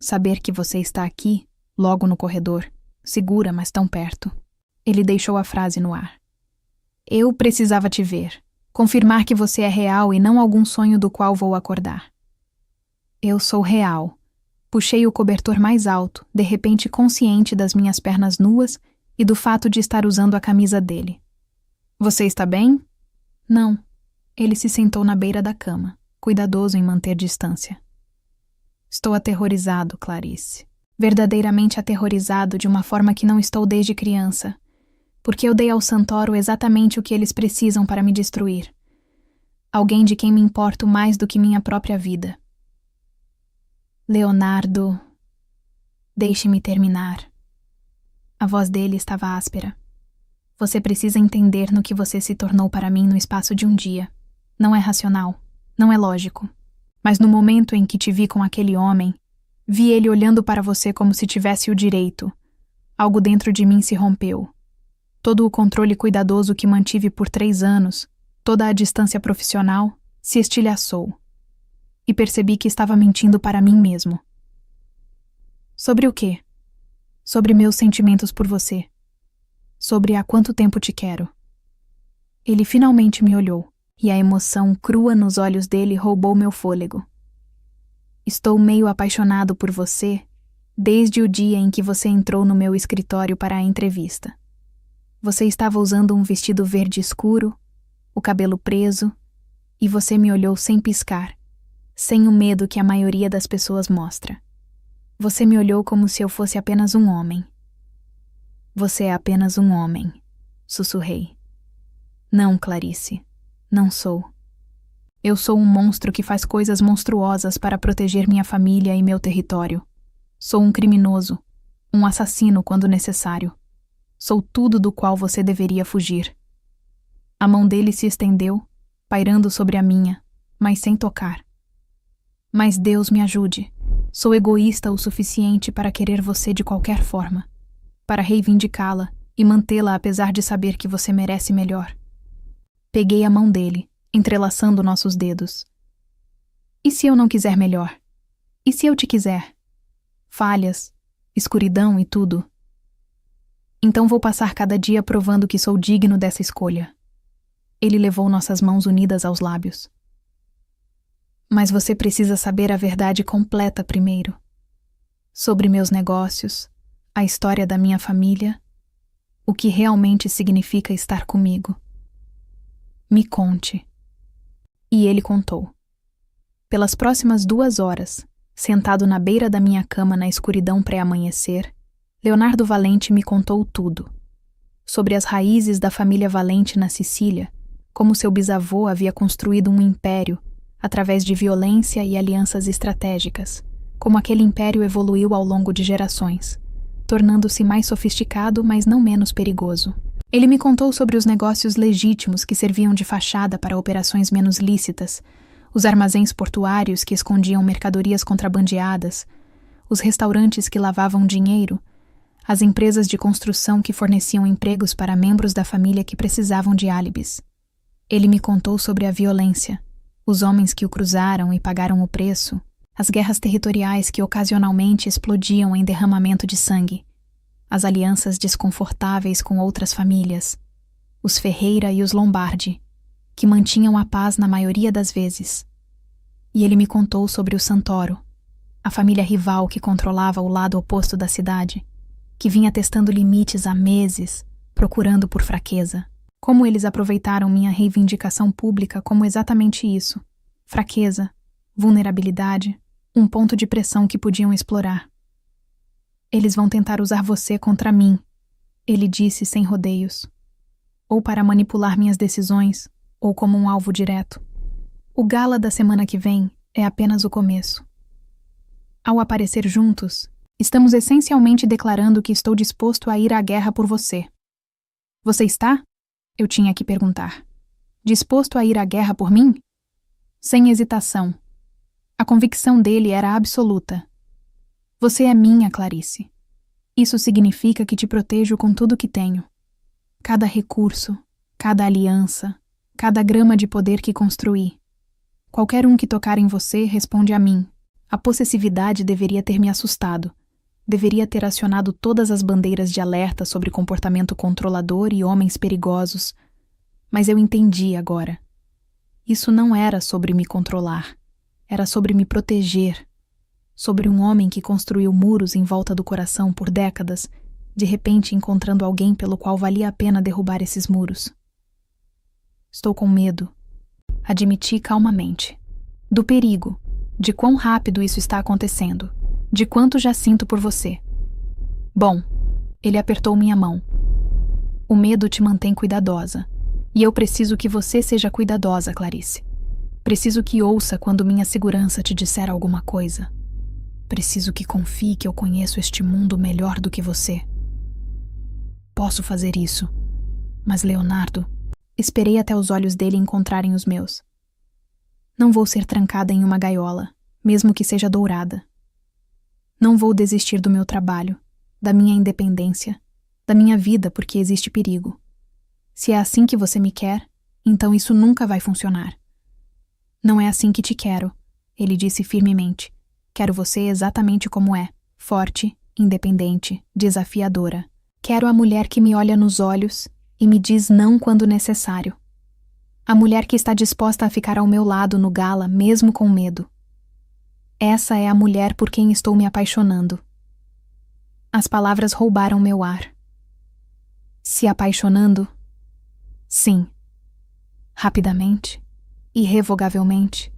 [SPEAKER 1] Saber que você está aqui, logo no corredor, segura, mas tão perto. Ele deixou a frase no ar. Eu precisava te ver, confirmar que você é real e não algum sonho do qual vou acordar. Eu sou real. Puxei o cobertor mais alto, de repente consciente das minhas pernas nuas e do fato de estar usando a camisa dele. Você está bem? Não. Ele se sentou na beira da cama, cuidadoso em manter distância. Estou aterrorizado, Clarice. Verdadeiramente aterrorizado de uma forma que não estou desde criança, porque eu dei ao Santoro exatamente o que eles precisam para me destruir. Alguém de quem me importo mais do que minha própria vida. Leonardo, deixe-me terminar. A voz dele estava áspera. Você precisa entender no que você se tornou para mim no espaço de um dia. Não é racional, não é lógico. Mas no momento em que te vi com aquele homem, vi ele olhando para você como se tivesse o direito. Algo dentro de mim se rompeu. Todo o controle cuidadoso que mantive por 3 anos, toda a distância profissional, se estilhaçou. E percebi que estava mentindo para mim mesmo. Sobre o quê? Sobre meus sentimentos por você. Sobre há quanto tempo te quero. Ele finalmente me olhou, e a emoção crua nos olhos dele roubou meu fôlego. Estou meio apaixonado por você desde o dia em que você entrou no meu escritório para a entrevista. Você estava usando um vestido verde escuro, o cabelo preso, e você me olhou sem piscar, sem o medo que a maioria das pessoas mostra. Você me olhou como se eu fosse apenas um homem. Você é apenas um homem, sussurrei. Não, Clarice, não sou. Eu sou um monstro que faz coisas monstruosas para proteger minha família e meu território. Sou um criminoso, um assassino quando necessário. Sou tudo do qual você deveria fugir. A mão dele se estendeu, pairando sobre a minha, mas sem tocar. Mas Deus me ajude. Sou egoísta o suficiente para querer você de qualquer forma, para reivindicá-la e mantê-la apesar de saber que você merece melhor. Peguei a mão dele, entrelaçando nossos dedos. E se eu não quiser melhor? E se eu te quiser? Falhas, escuridão e tudo. Então vou passar cada dia provando que sou digno dessa escolha. Ele levou nossas mãos unidas aos lábios. Mas você precisa saber a verdade completa primeiro. Sobre meus negócios, a história da minha família, o que realmente significa estar comigo. Me conte. E ele contou. Pelas próximas 2 horas, sentado na beira da minha cama na escuridão pré-amanhecer, Leonardo Valente me contou tudo. Sobre as raízes da família Valente na Sicília, como seu bisavô havia construído um império através de violência e alianças estratégicas, como aquele império evoluiu ao longo de gerações, tornando-se mais sofisticado, mas não menos perigoso. Ele me contou sobre os negócios legítimos que serviam de fachada para operações menos lícitas, os armazéns portuários que escondiam mercadorias contrabandeadas, os restaurantes que lavavam dinheiro, as empresas de construção que forneciam empregos para membros da família que precisavam de álibis. Ele me contou sobre a violência, os homens que o cruzaram e pagaram o preço, as guerras territoriais que ocasionalmente explodiam em derramamento de sangue, as alianças desconfortáveis com outras famílias, os Ferreira e os Lombardi, que mantinham a paz na maioria das vezes. E ele me contou sobre o Santoro, a família rival que controlava o lado oposto da cidade, que vinha testando limites há meses, procurando por fraqueza. Como eles aproveitaram minha reivindicação pública como exatamente isso: fraqueza, vulnerabilidade, um ponto de pressão que podiam explorar. Eles vão tentar usar você contra mim, ele disse sem rodeios. Ou para manipular minhas decisões, ou como um alvo direto. O gala da semana que vem é apenas o começo. Ao aparecer juntos, estamos essencialmente declarando que estou disposto a ir à guerra por você. Você está? Eu tinha que perguntar. Disposto a ir à guerra por mim? Sem hesitação. A convicção dele era absoluta. Você é minha, Clarice. Isso significa que te protejo com tudo que tenho. Cada recurso, cada aliança, cada grama de poder que construí. Qualquer um que tocar em você responde a mim. A possessividade deveria ter me assustado. Deveria ter acionado todas as bandeiras de alerta sobre comportamento controlador e homens perigosos. Mas eu entendi agora. Isso não era sobre me controlar. Era sobre me proteger. Sobre um homem que construiu muros em volta do coração por décadas, de repente encontrando alguém pelo qual valia a pena derrubar esses muros. Estou com medo. Admiti calmamente. Do perigo, De quão rápido isso está acontecendo. De quanto já sinto por você. Bom, ele apertou minha mão. O medo te mantém cuidadosa. E eu preciso que você seja cuidadosa, Clarice. Preciso que ouça quando minha segurança te disser alguma coisa. Preciso que confie que eu conheço este mundo melhor do que você. Posso fazer isso. Mas, Leonardo, esperei até os olhos dele encontrarem os meus. Não vou ser trancada em uma gaiola, mesmo que seja dourada. Não vou desistir do meu trabalho, da minha independência, da minha vida porque existe perigo. Se é assim que você me quer, então isso nunca vai funcionar. Não é assim que te quero, ele disse firmemente. Quero você exatamente como é, forte, independente, desafiadora. Quero a mulher que me olha nos olhos e me diz não quando necessário. A mulher que está disposta a ficar ao meu lado no gala, mesmo com medo. Essa é a mulher por quem estou me apaixonando. As palavras roubaram meu ar. Se apaixonando? Sim. Rapidamente, irrevogavelmente,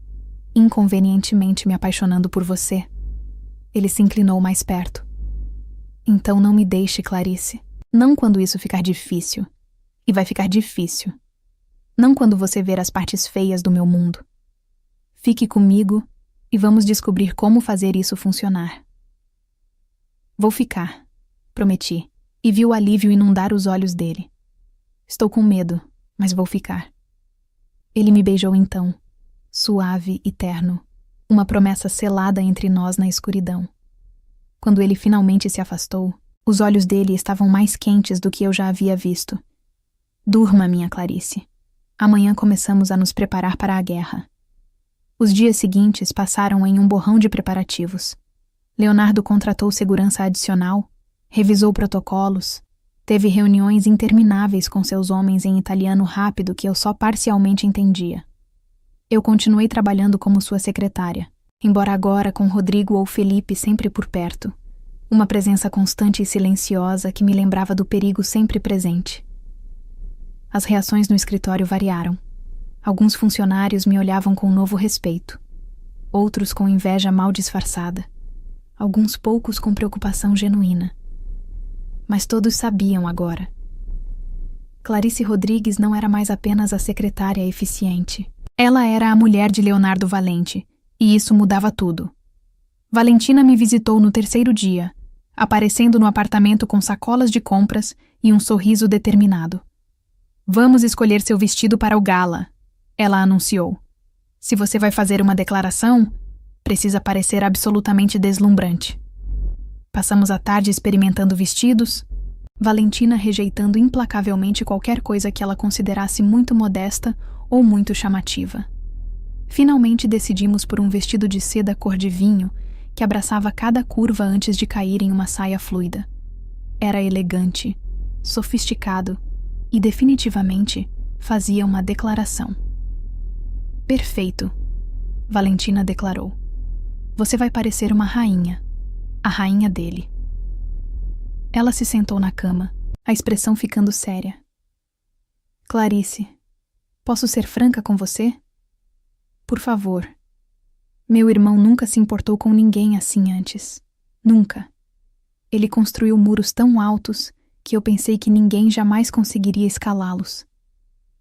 [SPEAKER 1] inconvenientemente me apaixonando por você. Ele se inclinou mais perto. Então não me deixe, Clarice. Não quando isso ficar difícil. E vai ficar difícil. Não quando você ver as partes feias do meu mundo. Fique comigo e vamos descobrir como fazer isso funcionar. Vou ficar, prometi, e vi o alívio inundar os olhos dele. Estou com medo, mas vou ficar. Ele me beijou então, suave e terno, uma promessa selada entre nós na escuridão. Quando ele finalmente se afastou, os olhos dele estavam mais quentes do que eu já havia visto. Durma, minha Clarice. Amanhã começamos a nos preparar para a guerra. Os dias seguintes passaram em um borrão de preparativos. Leonardo contratou segurança adicional, revisou protocolos, teve reuniões intermináveis com seus homens em italiano rápido que eu só parcialmente entendia. Eu continuei trabalhando como sua secretária, embora agora com Rodrigo ou Felipe sempre por perto. Uma presença constante e silenciosa que me lembrava do perigo sempre presente. As reações no escritório variaram. Alguns funcionários me olhavam com novo respeito. Outros com inveja mal disfarçada. Alguns poucos com preocupação genuína. Mas todos sabiam agora. Clarice Rodrigues não era mais apenas a secretária eficiente. Ela era a mulher de Leonardo Valente, e isso mudava tudo. Valentina me visitou no terceiro dia, aparecendo no apartamento com sacolas de compras e um sorriso determinado. Vamos escolher seu vestido para o gala, ela anunciou. Se você vai fazer uma declaração, precisa parecer absolutamente deslumbrante. Passamos a tarde experimentando vestidos, Valentina rejeitando implacavelmente qualquer coisa que ela considerasse muito modesta ou muito chamativa. Finalmente decidimos por um vestido de seda cor de vinho que abraçava cada curva antes de cair em uma saia fluida. Era elegante, sofisticado e definitivamente fazia uma declaração. Perfeito, Valentina declarou. Você vai parecer uma rainha, a rainha dele. Ela se sentou na cama, a expressão ficando séria. Clarice, posso ser franca com você? Por favor. Meu irmão nunca se importou com ninguém assim antes. Nunca. Ele construiu muros tão altos que eu pensei que ninguém jamais conseguiria escalá-los.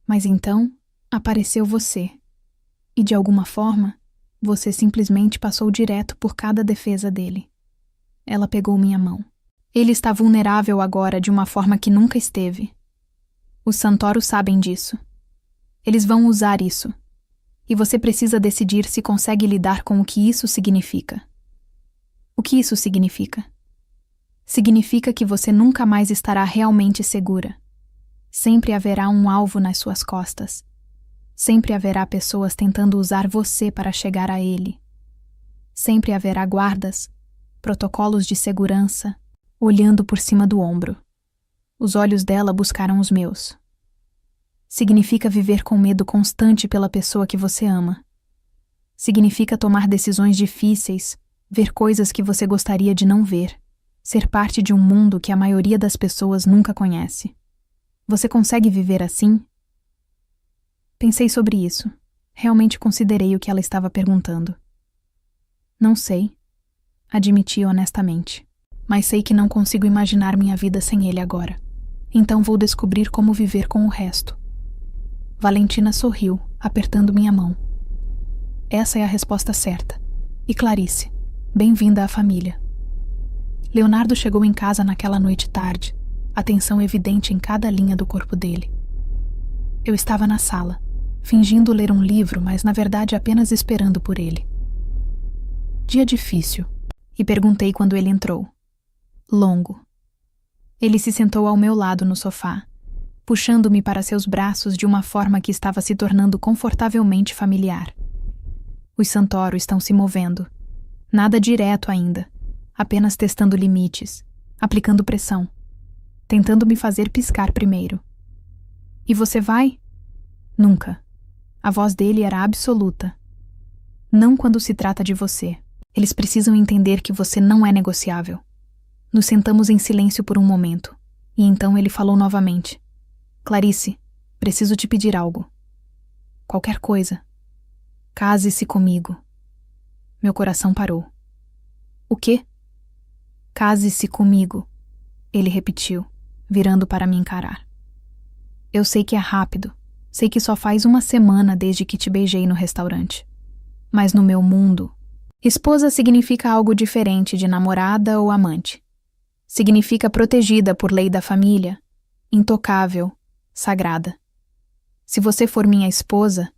[SPEAKER 1] Mas então, apareceu você. E de alguma forma, você simplesmente passou direto por cada defesa dele. Ela pegou minha mão. Ele está vulnerável agora de uma forma que nunca esteve. Os Santoros sabem disso. Eles vão usar isso. E você precisa decidir se consegue lidar com o que isso significa. O que isso significa? Significa que você nunca mais estará realmente segura. Sempre haverá um alvo nas suas costas. Sempre haverá pessoas tentando usar você para chegar a ele. Sempre haverá guardas, protocolos de segurança, olhando por cima do ombro. Os olhos dela buscaram os meus. Significa viver com medo constante pela pessoa que você ama. Significa tomar decisões difíceis, ver coisas que você gostaria de não ver, ser parte de um mundo que a maioria das pessoas nunca conhece. Você consegue viver assim? Pensei sobre isso. Realmente considerei o que ela estava perguntando. Não sei, admiti honestamente, mas sei que não consigo imaginar minha vida sem ele agora. Então vou descobrir como viver com o resto. Valentina sorriu, apertando minha mão. Essa é a resposta certa. E Clarice, bem-vinda à família. Leonardo chegou em casa naquela noite tarde, a tensão evidente em cada linha do corpo dele. Eu estava na sala, fingindo ler um livro, mas na verdade apenas esperando por ele. Dia difícil, e perguntei quando ele entrou. Longo. Ele se sentou ao meu lado no sofá, puxando-me para seus braços de uma forma que estava se tornando confortavelmente familiar. Os Santoro estão se movendo. Nada direto ainda, apenas testando limites, aplicando pressão, tentando me fazer piscar primeiro. E você vai? Nunca. A voz dele era absoluta. Não quando se trata de você. Eles precisam entender que você não é negociável. Nos sentamos em silêncio por um momento, e então ele falou novamente. Clarice, preciso te pedir algo. Qualquer coisa. Case-se comigo. Meu coração parou. O quê? Case-se comigo, ele repetiu, virando para me encarar. Eu sei que é rápido, sei que só faz uma semana desde que te beijei no restaurante. Mas no meu mundo, esposa significa algo diferente de namorada ou amante. Significa protegida por lei da família, intocável, sagrada. Se você for minha esposa,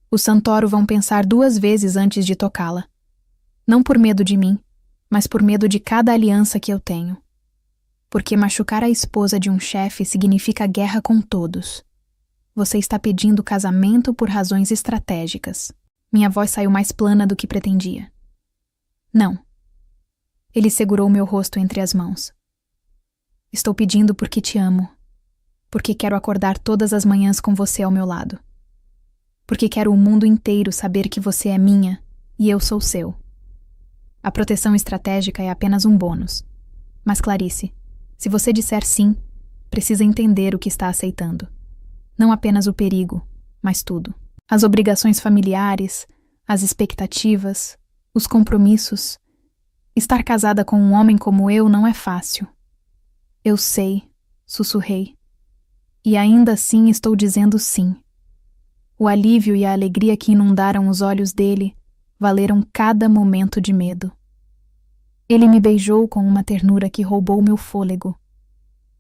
[SPEAKER 1] os Santoro vão pensar 2 vezes antes de tocá-la. Não por medo de mim, mas por medo de cada aliança que eu tenho. Porque machucar a esposa de um chefe significa guerra com todos. Você está pedindo casamento por razões estratégicas. Minha voz saiu mais plana do que pretendia. Não. Ele segurou meu rosto entre as mãos. Estou pedindo porque te amo. Porque quero acordar todas as manhãs com você ao meu lado. Porque quero o mundo inteiro saber que você é minha e eu sou seu. A proteção estratégica é apenas um bônus. Mas Clarice, se você disser sim, precisa entender o que está aceitando. Não apenas o perigo, mas tudo. As obrigações familiares, as expectativas, os compromissos. Estar casada com um homem como eu não é fácil. Eu sei, sussurrei. E ainda assim estou dizendo sim. O alívio e a alegria que inundaram os olhos dele valeram cada momento de medo. Ele me beijou com uma ternura que roubou meu fôlego.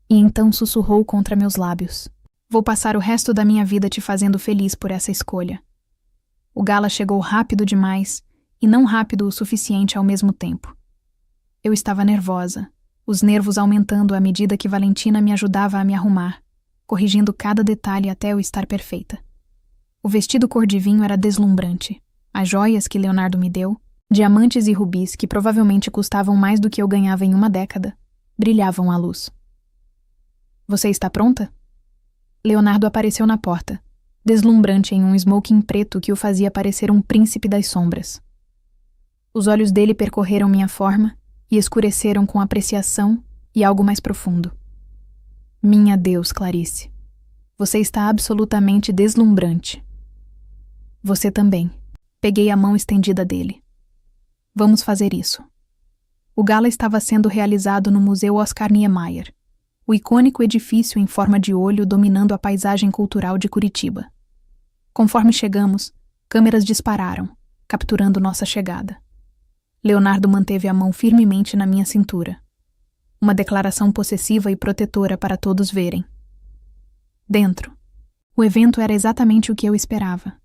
[SPEAKER 1] E então sussurrou contra meus lábios. Vou passar o resto da minha vida te fazendo feliz por essa escolha. O Gala chegou rápido demais e não rápido o suficiente ao mesmo tempo. Eu estava nervosa, os nervos aumentando à medida que Valentina me ajudava a me arrumar, corrigindo cada detalhe até eu estar perfeita. O vestido cor de vinho era deslumbrante. As joias que Leonardo me deu, diamantes e rubis que provavelmente custavam mais do que eu ganhava em uma década, brilhavam à luz. Você está pronta? Leonardo apareceu na porta, deslumbrante em um smoking preto que o fazia parecer um príncipe das sombras. Os olhos dele percorreram minha forma e escureceram com apreciação e algo mais profundo. Minha Deus, Clarice. Você está absolutamente deslumbrante. Você também. Peguei a mão estendida dele. Vamos fazer isso. O gala estava sendo realizado no Museu Oscar Niemeyer, o icônico edifício em forma de olho dominando a paisagem cultural de Curitiba. Conforme chegamos, câmeras dispararam, capturando nossa chegada. Leonardo manteve a mão firmemente na minha cintura. Uma declaração possessiva e protetora para todos verem. Dentro, o evento era exatamente o que eu esperava.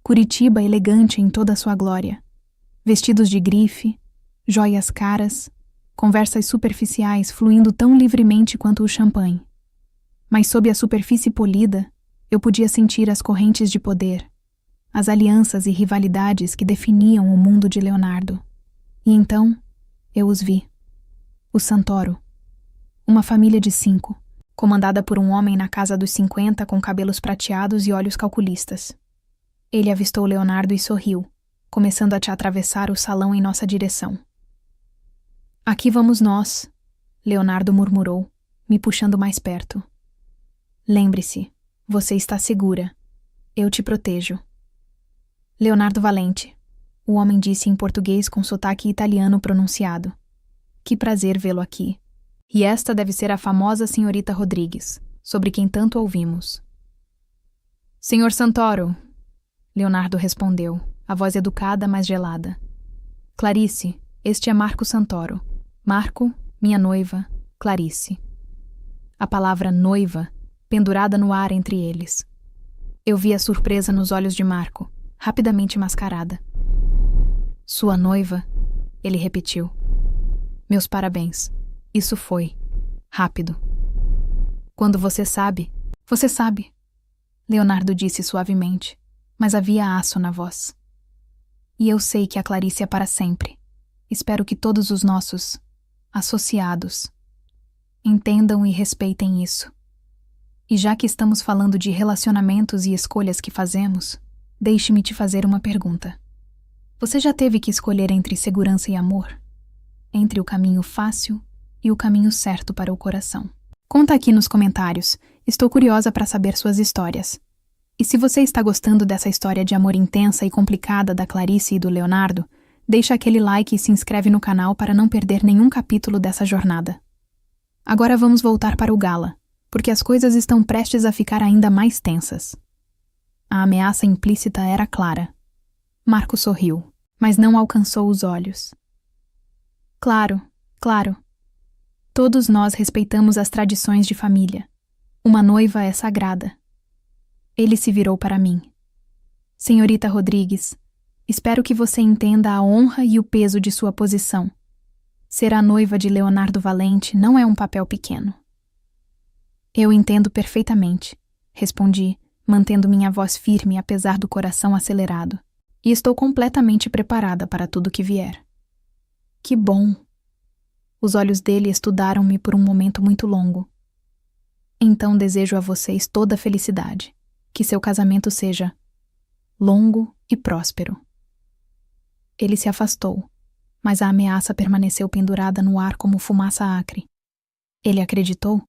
[SPEAKER 1] Curitiba elegante em toda a sua glória. Vestidos de grife, joias caras, conversas superficiais fluindo tão livremente quanto o champanhe. Mas sob a superfície polida, eu podia sentir as correntes de poder, as alianças e rivalidades que definiam o mundo de Leonardo. E então, eu os vi. O Santoro. Uma família de 5, comandada por um homem na casa dos 50 com cabelos prateados e olhos calculistas. Ele avistou Leonardo e sorriu, começando a te atravessar o salão em nossa direção. Aqui vamos nós, Leonardo murmurou, me puxando mais perto. Lembre-se, você está segura. Eu te protejo. Leonardo Valente, O homem disse em português com sotaque italiano pronunciado. Que prazer vê-lo aqui. E esta deve ser a famosa senhorita Rodrigues, sobre quem tanto ouvimos. Senhor Santoro, Leonardo respondeu, a voz educada, mas gelada. Clarice, este é Marco Santoro. Marco, minha noiva, Clarice. A palavra noiva, pendurada no ar entre eles. Eu vi a surpresa nos olhos de Marco, rapidamente mascarada. Sua noiva, ele repetiu. Meus parabéns. Isso foi rápido. Quando você sabe, Leonardo disse suavemente, mas havia aço na voz. E eu sei que a Clarice é para sempre. Espero que todos os nossos associados entendam e respeitem isso. E já que estamos falando de relacionamentos e escolhas que fazemos, deixe-me te fazer uma pergunta. Você já teve que escolher entre segurança e amor? Entre o caminho fácil e o caminho certo para o coração? Conta aqui nos comentários. Estou curiosa para saber suas histórias. E se você está gostando dessa história de amor intensa e complicada da Clarice e do Leonardo, deixa aquele like e se inscreve no canal para não perder nenhum capítulo dessa jornada. Agora vamos voltar para o Gala, porque as coisas estão prestes a ficar ainda mais tensas. A ameaça implícita era clara. Marco sorriu, mas não alcançou os olhos. Claro. Todos nós respeitamos as tradições de família. Uma noiva é sagrada. Ele se virou para mim. Senhorita Rodrigues, espero que você entenda a honra e o peso de sua posição. Ser a noiva de Leonardo Valente não é um papel pequeno. Eu entendo perfeitamente, respondi, mantendo minha voz firme apesar do coração acelerado. E estou completamente preparada para tudo que vier. Que bom! Os olhos dele estudaram-me por um momento muito longo. Então desejo a vocês toda a felicidade. Que seu casamento seja longo e próspero. Ele se afastou, mas a ameaça permaneceu pendurada no ar como fumaça acre. Ele acreditou?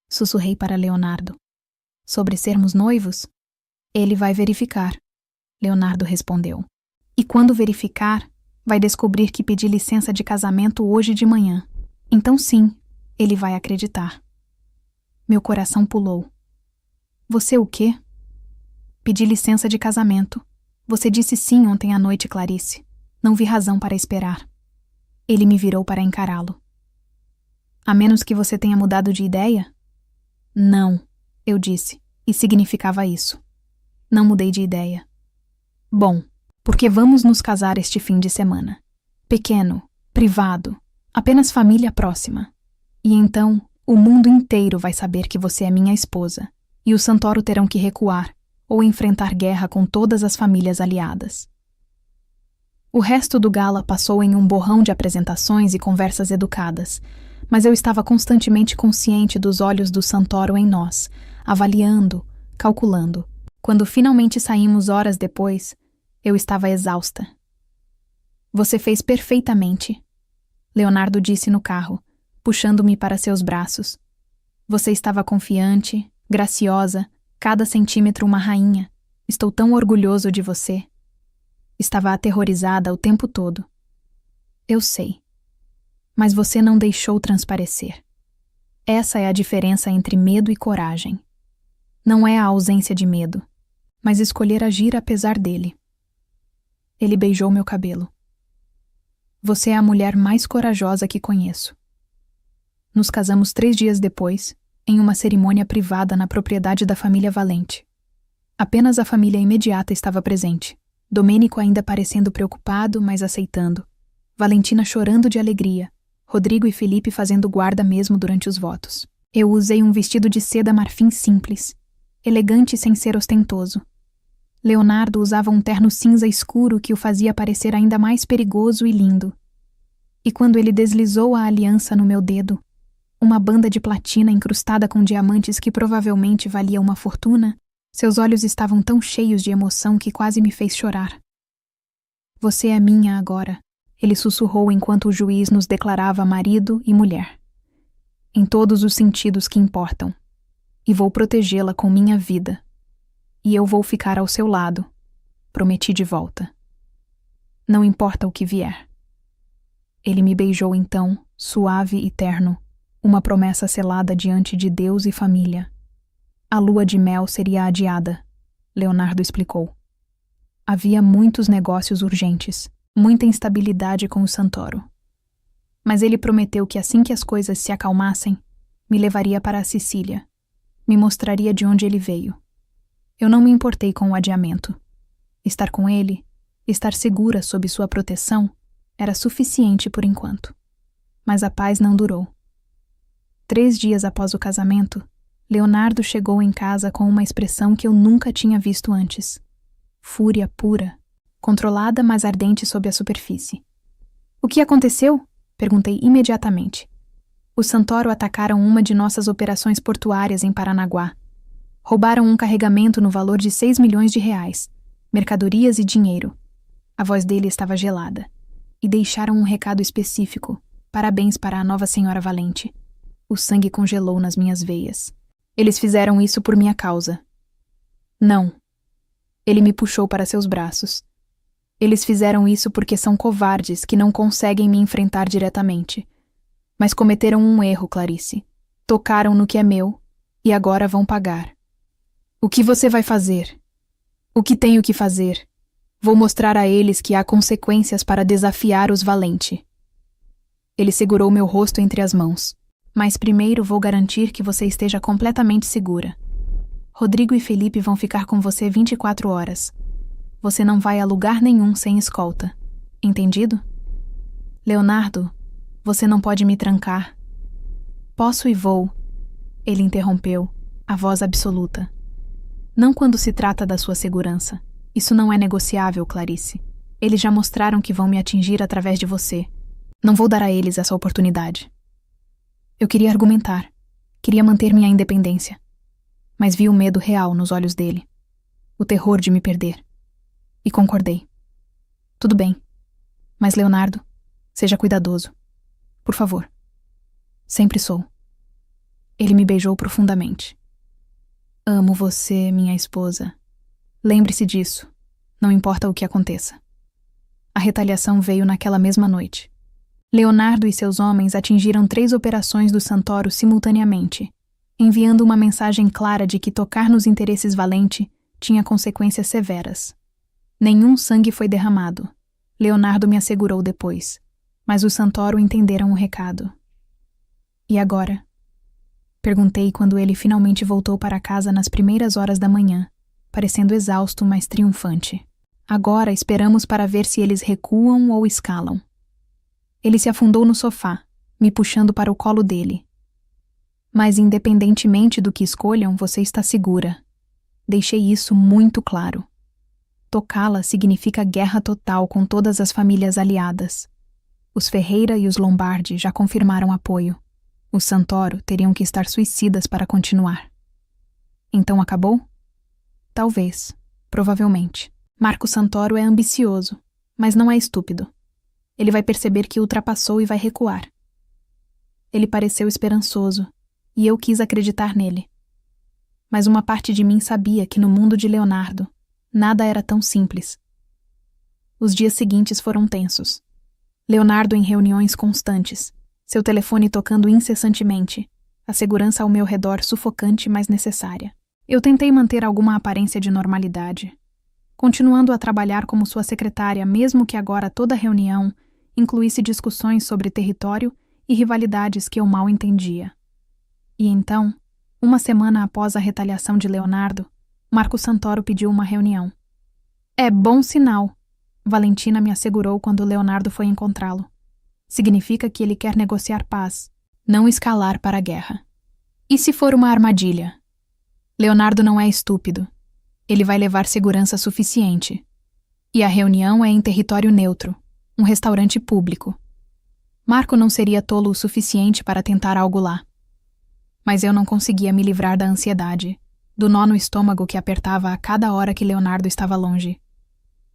[SPEAKER 1] Sussurrei para Leonardo. Sobre sermos noivos? Ele vai verificar, Leonardo respondeu. E quando verificar, vai descobrir que pedi licença de casamento hoje de manhã. Então sim, ele vai acreditar. Meu coração pulou. Você o quê? Pedi licença de casamento. Você disse sim ontem à noite, Clarice. Não vi razão para esperar. Ele me virou para encará-lo. A menos que você tenha mudado de ideia? Não, eu disse, e significava isso. Não mudei de ideia. Bom, porque vamos nos casar este fim de semana. Pequeno, privado, apenas família próxima. E então, o mundo inteiro vai saber que você é minha esposa, e os Santoro terão que recuar, ou enfrentar guerra com todas as famílias aliadas. O resto do gala passou em um borrão de apresentações e conversas educadas, mas eu estava constantemente consciente dos olhos do Santoro em nós, avaliando, calculando. Quando finalmente saímos horas depois, eu estava exausta. Você fez perfeitamente, Leonardo disse no carro, puxando-me para seus braços. Você estava confiante, graciosa, cada centímetro uma rainha. Estou tão orgulhoso de você. Estava aterrorizada o tempo todo. Eu sei. Mas você não deixou transparecer. Essa é a diferença entre medo e coragem. Não é a ausência de medo, mas escolher agir apesar dele. Ele beijou meu cabelo. Você é a mulher mais corajosa que conheço. Nos casamos 3 dias depois, em uma cerimônia privada na propriedade da família Valente. Apenas a família imediata estava presente. Domênico ainda parecendo preocupado, mas aceitando. Valentina chorando de alegria. Rodrigo e Felipe fazendo guarda mesmo durante os votos. Eu usei um vestido de seda marfim simples, elegante sem ser ostentoso. Leonardo usava um terno cinza escuro que o fazia parecer ainda mais perigoso e lindo. E quando ele deslizou a aliança no meu dedo, uma banda de platina incrustada com diamantes que provavelmente valia uma fortuna, seus olhos estavam tão cheios de emoção que quase me fez chorar. Você é minha agora, ele sussurrou enquanto o juiz nos declarava marido e mulher. Em todos os sentidos que importam. E vou protegê-la com minha vida. E eu vou ficar ao seu lado. Prometi de volta. Não importa o que vier. Ele me beijou então, suave e terno, uma promessa selada diante de Deus e família. A lua de mel seria adiada, Leonardo explicou. Havia muitos negócios urgentes, muita instabilidade com o Santoro. Mas ele prometeu que assim que as coisas se acalmassem, me levaria para a Sicília. Me mostraria de onde ele veio. Eu não me importei com o adiamento. Estar com ele, estar segura sob sua proteção, era suficiente por enquanto. Mas a paz não durou. 3 dias após o casamento, Leonardo chegou em casa com uma expressão que eu nunca tinha visto antes. Fúria pura, controlada mas ardente sob a superfície. O que aconteceu? Perguntei imediatamente. Os Santoro atacaram uma de nossas operações portuárias em Paranaguá. Roubaram um carregamento no valor de 6 milhões de reais, mercadorias e dinheiro. A voz dele estava gelada. E deixaram um recado específico. Parabéns para a nova senhora Valente. O sangue congelou nas minhas veias. Eles fizeram isso por minha causa. Não. Ele me puxou para seus braços. Eles fizeram isso porque são covardes que não conseguem me enfrentar diretamente. Mas cometeram um erro, Clarice. Tocaram no que é meu e agora vão pagar. O que você vai fazer? O que tenho que fazer? Vou mostrar a eles que há consequências para desafiar os Valente. Ele segurou meu rosto entre as mãos. Mas primeiro vou garantir que você esteja completamente segura. Rodrigo e Felipe vão ficar com você 24 horas. Você não vai a lugar nenhum sem escolta. Entendido? Leonardo, você não pode me trancar. Posso e vou. Ele interrompeu, a voz absoluta. Não quando se trata da sua segurança. Isso não é negociável, Clarice. Eles já mostraram que vão me atingir através de você. Não vou dar a eles essa oportunidade. Eu queria argumentar. Queria manter minha independência. Mas vi o medo real nos olhos dele. O terror de me perder. E concordei. Tudo bem. Mas, Leonardo, seja cuidadoso. Por favor. Sempre sou. Ele me beijou profundamente. Amo você, minha esposa. Lembre-se disso. Não importa o que aconteça. A retaliação veio naquela mesma noite. Leonardo e seus homens atingiram 3 operações do Santoro simultaneamente, enviando uma mensagem clara de que tocar nos interesses Valente tinha consequências severas. Nenhum sangue foi derramado. Leonardo me assegurou depois, mas os Santoro entenderam o recado. E agora? Perguntei quando ele finalmente voltou para casa nas primeiras horas da manhã, parecendo exausto, mas triunfante. Agora esperamos para ver se eles recuam ou escalam. Ele se afundou no sofá, me puxando para o colo dele. Mas independentemente do que escolham, você está segura. Deixei isso muito claro. Tocá-la significa guerra total com todas as famílias aliadas. Os Ferreira e os Lombardi já confirmaram apoio. Os Santoro teriam que estar suicidas para continuar. Então acabou? Talvez. Provavelmente. Marco Santoro é ambicioso, mas não é estúpido. Ele vai perceber que ultrapassou e vai recuar. Ele pareceu esperançoso, e eu quis acreditar nele. Mas uma parte de mim sabia que no mundo de Leonardo, nada era tão simples. Os dias seguintes foram tensos. Leonardo em reuniões constantes, seu telefone tocando incessantemente, a segurança ao meu redor sufocante, mas necessária. Eu tentei manter alguma aparência de normalidade, continuando a trabalhar como sua secretária, mesmo que agora toda reunião incluísse discussões sobre território e rivalidades que eu mal entendia. E então, uma semana após a retaliação de Leonardo, Marco Santoro pediu uma reunião. É bom sinal, Valentina me assegurou quando Leonardo foi encontrá-lo. Significa que ele quer negociar paz, não escalar para a guerra. E se for uma armadilha? Leonardo não é estúpido. Ele vai levar segurança suficiente. E a reunião é em território neutro, um restaurante público. Marco não seria tolo o suficiente para tentar algo lá. Mas eu não conseguia me livrar da ansiedade, do nó no estômago que apertava a cada hora que Leonardo estava longe.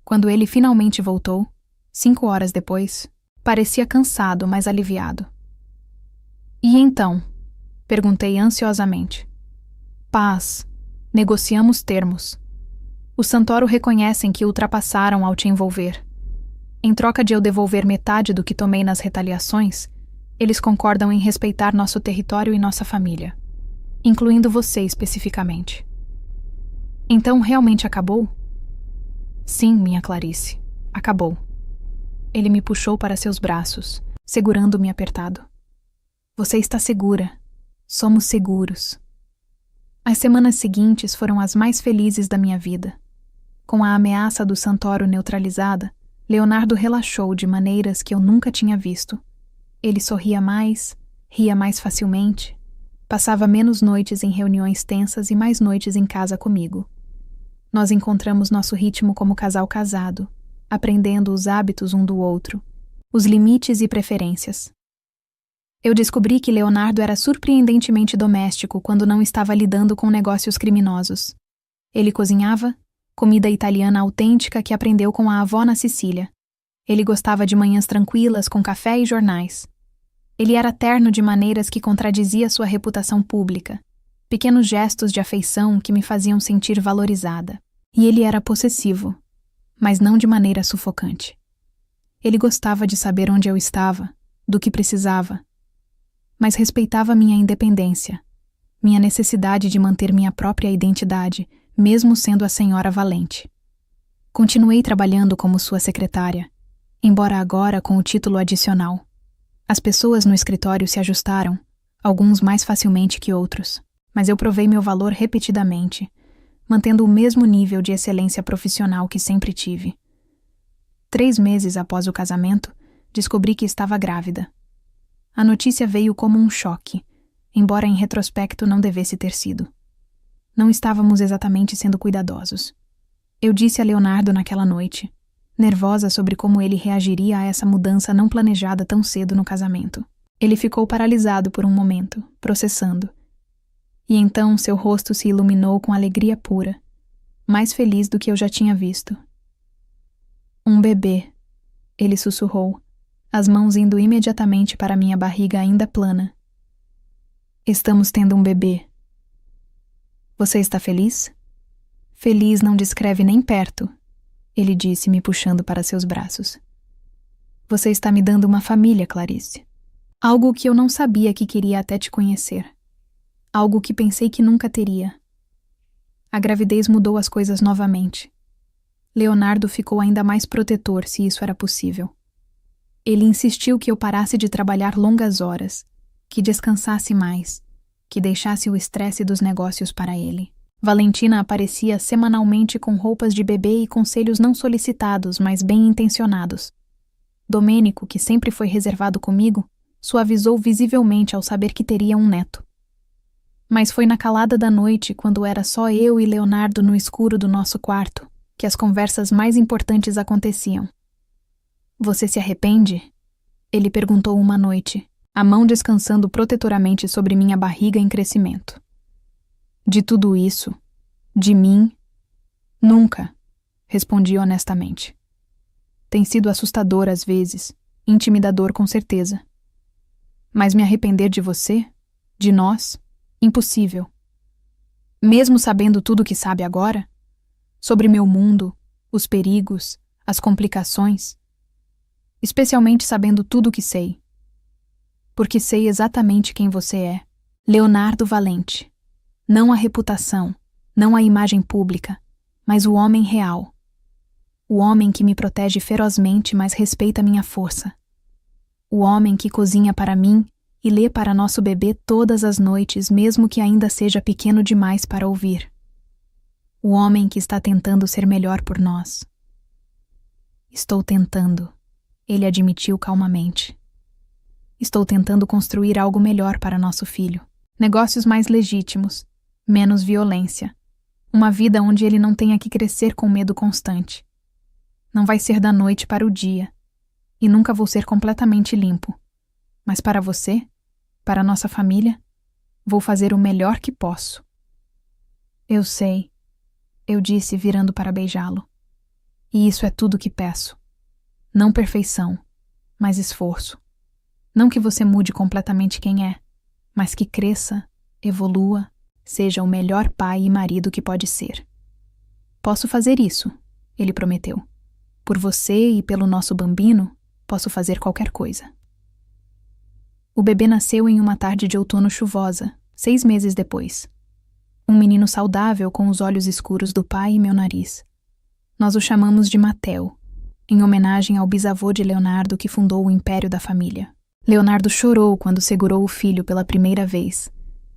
[SPEAKER 1] Quando ele finalmente voltou, 5 horas depois, parecia cansado, mas aliviado. E então? Perguntei ansiosamente. Paz. Negociamos termos. Os Santoro reconhecem que ultrapassaram ao te envolver. Em troca de eu devolver metade do que tomei nas retaliações, eles concordam em respeitar nosso território e nossa família, incluindo você especificamente. Então realmente acabou? Sim, minha Clarice, acabou. Ele me puxou para seus braços, segurando-me apertado. Você está segura. Somos seguros. As semanas seguintes foram as mais felizes da minha vida. Com a ameaça do Santoro neutralizada, Leonardo relaxou de maneiras que eu nunca tinha visto. Ele sorria mais, ria mais facilmente, passava menos noites em reuniões tensas e mais noites em casa comigo. Nós encontramos nosso ritmo como casal casado, aprendendo os hábitos um do outro, os limites e preferências. Eu descobri que Leonardo era surpreendentemente doméstico quando não estava lidando com negócios criminosos. Ele cozinhava comida italiana autêntica que aprendeu com a avó na Sicília. Ele gostava de manhãs tranquilas com café e jornais. Ele era terno de maneiras que contradizia sua reputação pública, pequenos gestos de afeição que me faziam sentir valorizada. E ele era possessivo, mas não de maneira sufocante. Ele gostava de saber onde eu estava, do que precisava, mas respeitava minha independência, minha necessidade de manter minha própria identidade, mesmo sendo a senhora Valente. Continuei trabalhando como sua secretária, embora agora com o título adicional. As pessoas no escritório se ajustaram, alguns mais facilmente que outros, mas eu provei meu valor repetidamente, mantendo o mesmo nível de excelência profissional que sempre tive. 3 meses após o casamento, descobri que estava grávida. A notícia veio como um choque, embora em retrospecto não devesse ter sido. Não estávamos exatamente sendo cuidadosos. Eu disse a Leonardo naquela noite, nervosa sobre como ele reagiria a essa mudança não planejada tão cedo no casamento. Ele ficou paralisado por um momento, processando. E então seu rosto se iluminou com alegria pura, mais feliz do que eu já tinha visto. Um bebê, ele sussurrou, as mãos indo imediatamente para minha barriga ainda plana. Estamos tendo um bebê. Você está feliz? Feliz não descreve nem perto, ele disse, me puxando para seus braços. Você está me dando uma família, Clarice. Algo que eu não sabia que queria até te conhecer. Algo que pensei que nunca teria. A gravidez mudou as coisas novamente. Leonardo ficou ainda mais protetor, se isso era possível. Ele insistiu que eu parasse de trabalhar longas horas, que descansasse mais, que deixasse o estresse dos negócios para ele. Valentina aparecia semanalmente com roupas de bebê e conselhos não solicitados, mas bem intencionados. Domênico, que sempre foi reservado comigo, suavizou visivelmente ao saber que teria um neto. Mas foi na calada da noite, quando era só eu e Leonardo no escuro do nosso quarto, que as conversas mais importantes aconteciam. Você se arrepende? Ele perguntou uma noite, a mão descansando protetoramente sobre minha barriga em crescimento. De tudo isso? De mim? Nunca, respondi honestamente. Tem sido assustador às vezes, intimidador com certeza. Mas me arrepender de você? De nós? Impossível. Mesmo sabendo tudo o que sabe agora? Sobre meu mundo, os perigos, as complicações? Especialmente sabendo tudo o que sei. Porque sei exatamente quem você é. Leonardo Valente. Não a reputação, não a imagem pública, mas o homem real. O homem que me protege ferozmente, mas respeita minha força. O homem que cozinha para mim e lê para nosso bebê todas as noites, mesmo que ainda seja pequeno demais para ouvir. O homem que está tentando ser melhor por nós. Estou tentando, ele admitiu calmamente. Estou tentando construir algo melhor para nosso filho. Negócios mais legítimos, menos violência. Uma vida onde ele não tenha que crescer com medo constante. Não vai ser da noite para o dia. E nunca vou ser completamente limpo. Mas para você, para nossa família, vou fazer o melhor que posso. Eu sei, eu disse virando para beijá-lo. E isso é tudo que peço. Não perfeição, mas esforço. Não que você mude completamente quem é, mas que cresça, evolua, seja o melhor pai e marido que pode ser. Posso fazer isso, ele prometeu. Por você e pelo nosso bambino, posso fazer qualquer coisa. O bebê nasceu em uma tarde de outono chuvosa, 6 meses depois. Um menino saudável com os olhos escuros do pai e meu nariz. Nós o chamamos de Mateo, em homenagem ao bisavô de Leonardo que fundou o império da família. Leonardo chorou quando segurou o filho pela primeira vez,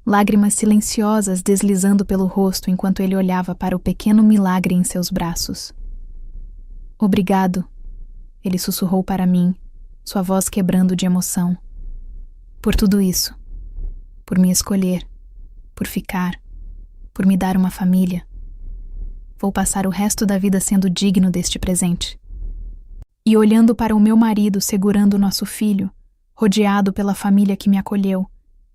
[SPEAKER 1] lágrimas silenciosas deslizando pelo rosto enquanto ele olhava para o pequeno milagre em seus braços. Obrigado, ele sussurrou para mim, sua voz quebrando de emoção. Por tudo isso. Por me escolher. Por ficar. Por me dar uma família. Vou passar o resto da vida sendo digno deste presente. E olhando para o meu marido segurando nosso filho, rodeado pela família que me acolheu,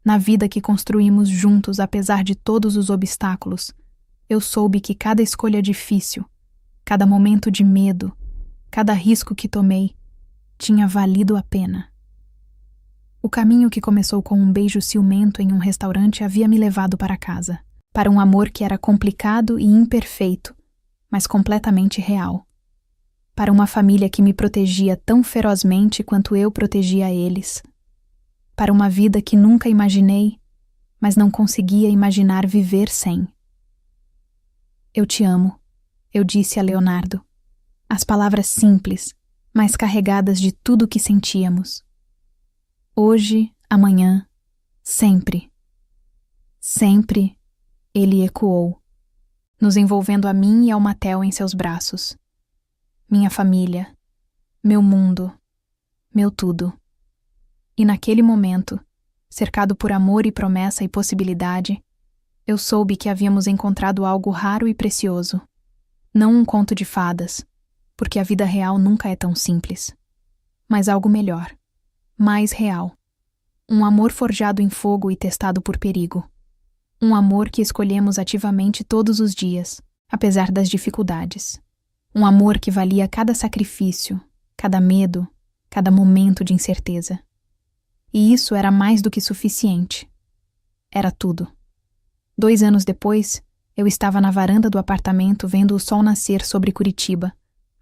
[SPEAKER 1] na vida que construímos juntos apesar de todos os obstáculos, eu soube que cada escolha difícil, cada momento de medo, cada risco que tomei, tinha valido a pena. O caminho que começou com um beijo ciumento em um restaurante havia me levado para casa, para um amor que era complicado e imperfeito, mas completamente real. Para uma família que me protegia tão ferozmente quanto eu protegia eles. Para uma vida que nunca imaginei, mas não conseguia imaginar viver sem. Eu te amo, eu disse a Leonardo. As palavras simples, mas carregadas de tudo o que sentíamos. Hoje, amanhã, sempre. Sempre, ele ecoou, nos envolvendo a mim e ao Mateo em seus braços. Minha família, meu mundo, meu tudo. E naquele momento, cercado por amor e promessa e possibilidade, eu soube que havíamos encontrado algo raro e precioso. Não um conto de fadas, porque a vida real nunca é tão simples. Mas algo melhor, mais real. Um amor forjado em fogo e testado por perigo. Um amor que escolhemos ativamente todos os dias, apesar das dificuldades. Um amor que valia cada sacrifício, cada medo, cada momento de incerteza. E isso era mais do que suficiente. Era tudo. 2 anos depois, eu estava na varanda do apartamento vendo o sol nascer sobre Curitiba,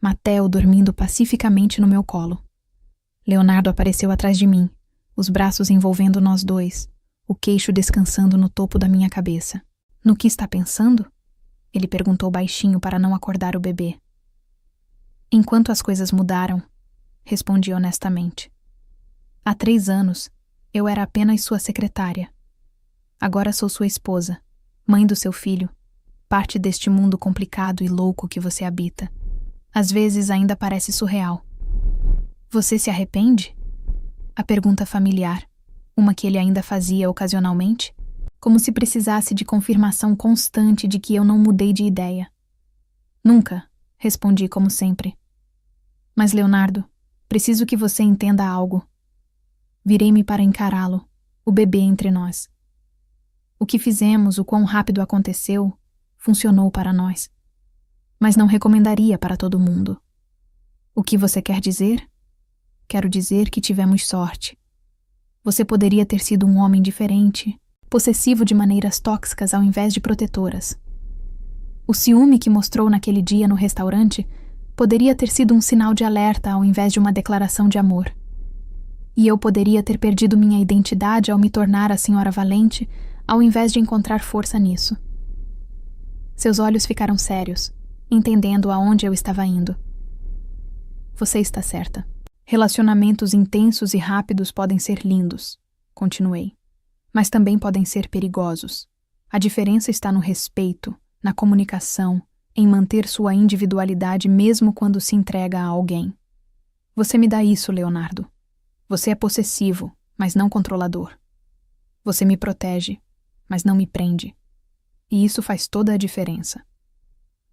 [SPEAKER 1] Mateo dormindo pacificamente no meu colo. Leonardo apareceu atrás de mim, os braços envolvendo nós dois, o queixo descansando no topo da minha cabeça. No que está pensando? Ele perguntou baixinho para não acordar o bebê. Enquanto as coisas mudaram, respondi honestamente. Há 3 anos, eu era apenas sua secretária. Agora sou sua esposa, mãe do seu filho, parte deste mundo complicado e louco que você habita. Às vezes ainda parece surreal. Você se arrepende? A pergunta familiar, uma que ele ainda fazia ocasionalmente, como se precisasse de confirmação constante de que eu não mudei de ideia. Nunca, respondi como sempre. Mas, Leonardo, preciso que você entenda algo. Virei-me para encará-lo, o bebê entre nós. O que fizemos, o quão rápido aconteceu, funcionou para nós. Mas não recomendaria para todo mundo. O que você quer dizer? Quero dizer que tivemos sorte. Você poderia ter sido um homem diferente, possessivo de maneiras tóxicas ao invés de protetoras. O ciúme que mostrou naquele dia no restaurante poderia ter sido um sinal de alerta ao invés de uma declaração de amor. E eu poderia ter perdido minha identidade ao me tornar a senhora valente, ao invés de encontrar força nisso. Seus olhos ficaram sérios, entendendo aonde eu estava indo. Você está certa. Relacionamentos intensos e rápidos podem ser lindos, continuei, mas também podem ser perigosos. A diferença está no respeito, na comunicação, em manter sua individualidade mesmo quando se entrega a alguém. Você me dá isso, Leonardo. Você é possessivo, mas não controlador. Você me protege, mas não me prende. E isso faz toda a diferença.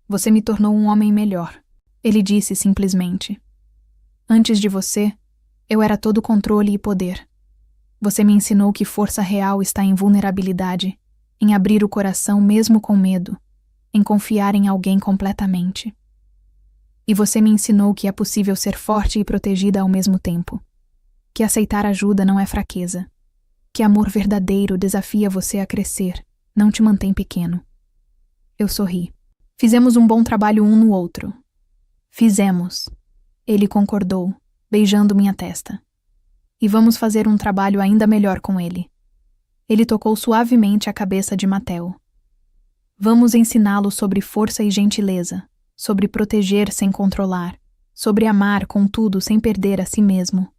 [SPEAKER 1] Você me tornou um homem melhor, ele disse simplesmente. Antes de você, eu era todo controle e poder. Você me ensinou que força real está em vulnerabilidade, em abrir o coração mesmo com medo, em confiar em alguém completamente. E você me ensinou que é possível ser forte e protegida ao mesmo tempo. Que aceitar ajuda não é fraqueza. Que amor verdadeiro desafia você a crescer, não te mantém pequeno. Eu sorri. Fizemos um bom trabalho um no outro. Fizemos. Ele concordou, beijando minha testa. E vamos fazer um trabalho ainda melhor com ele. Ele tocou suavemente a cabeça de Mateo. Vamos ensiná-lo sobre força e gentileza, sobre proteger sem controlar, sobre amar, contudo, sem perder a si mesmo.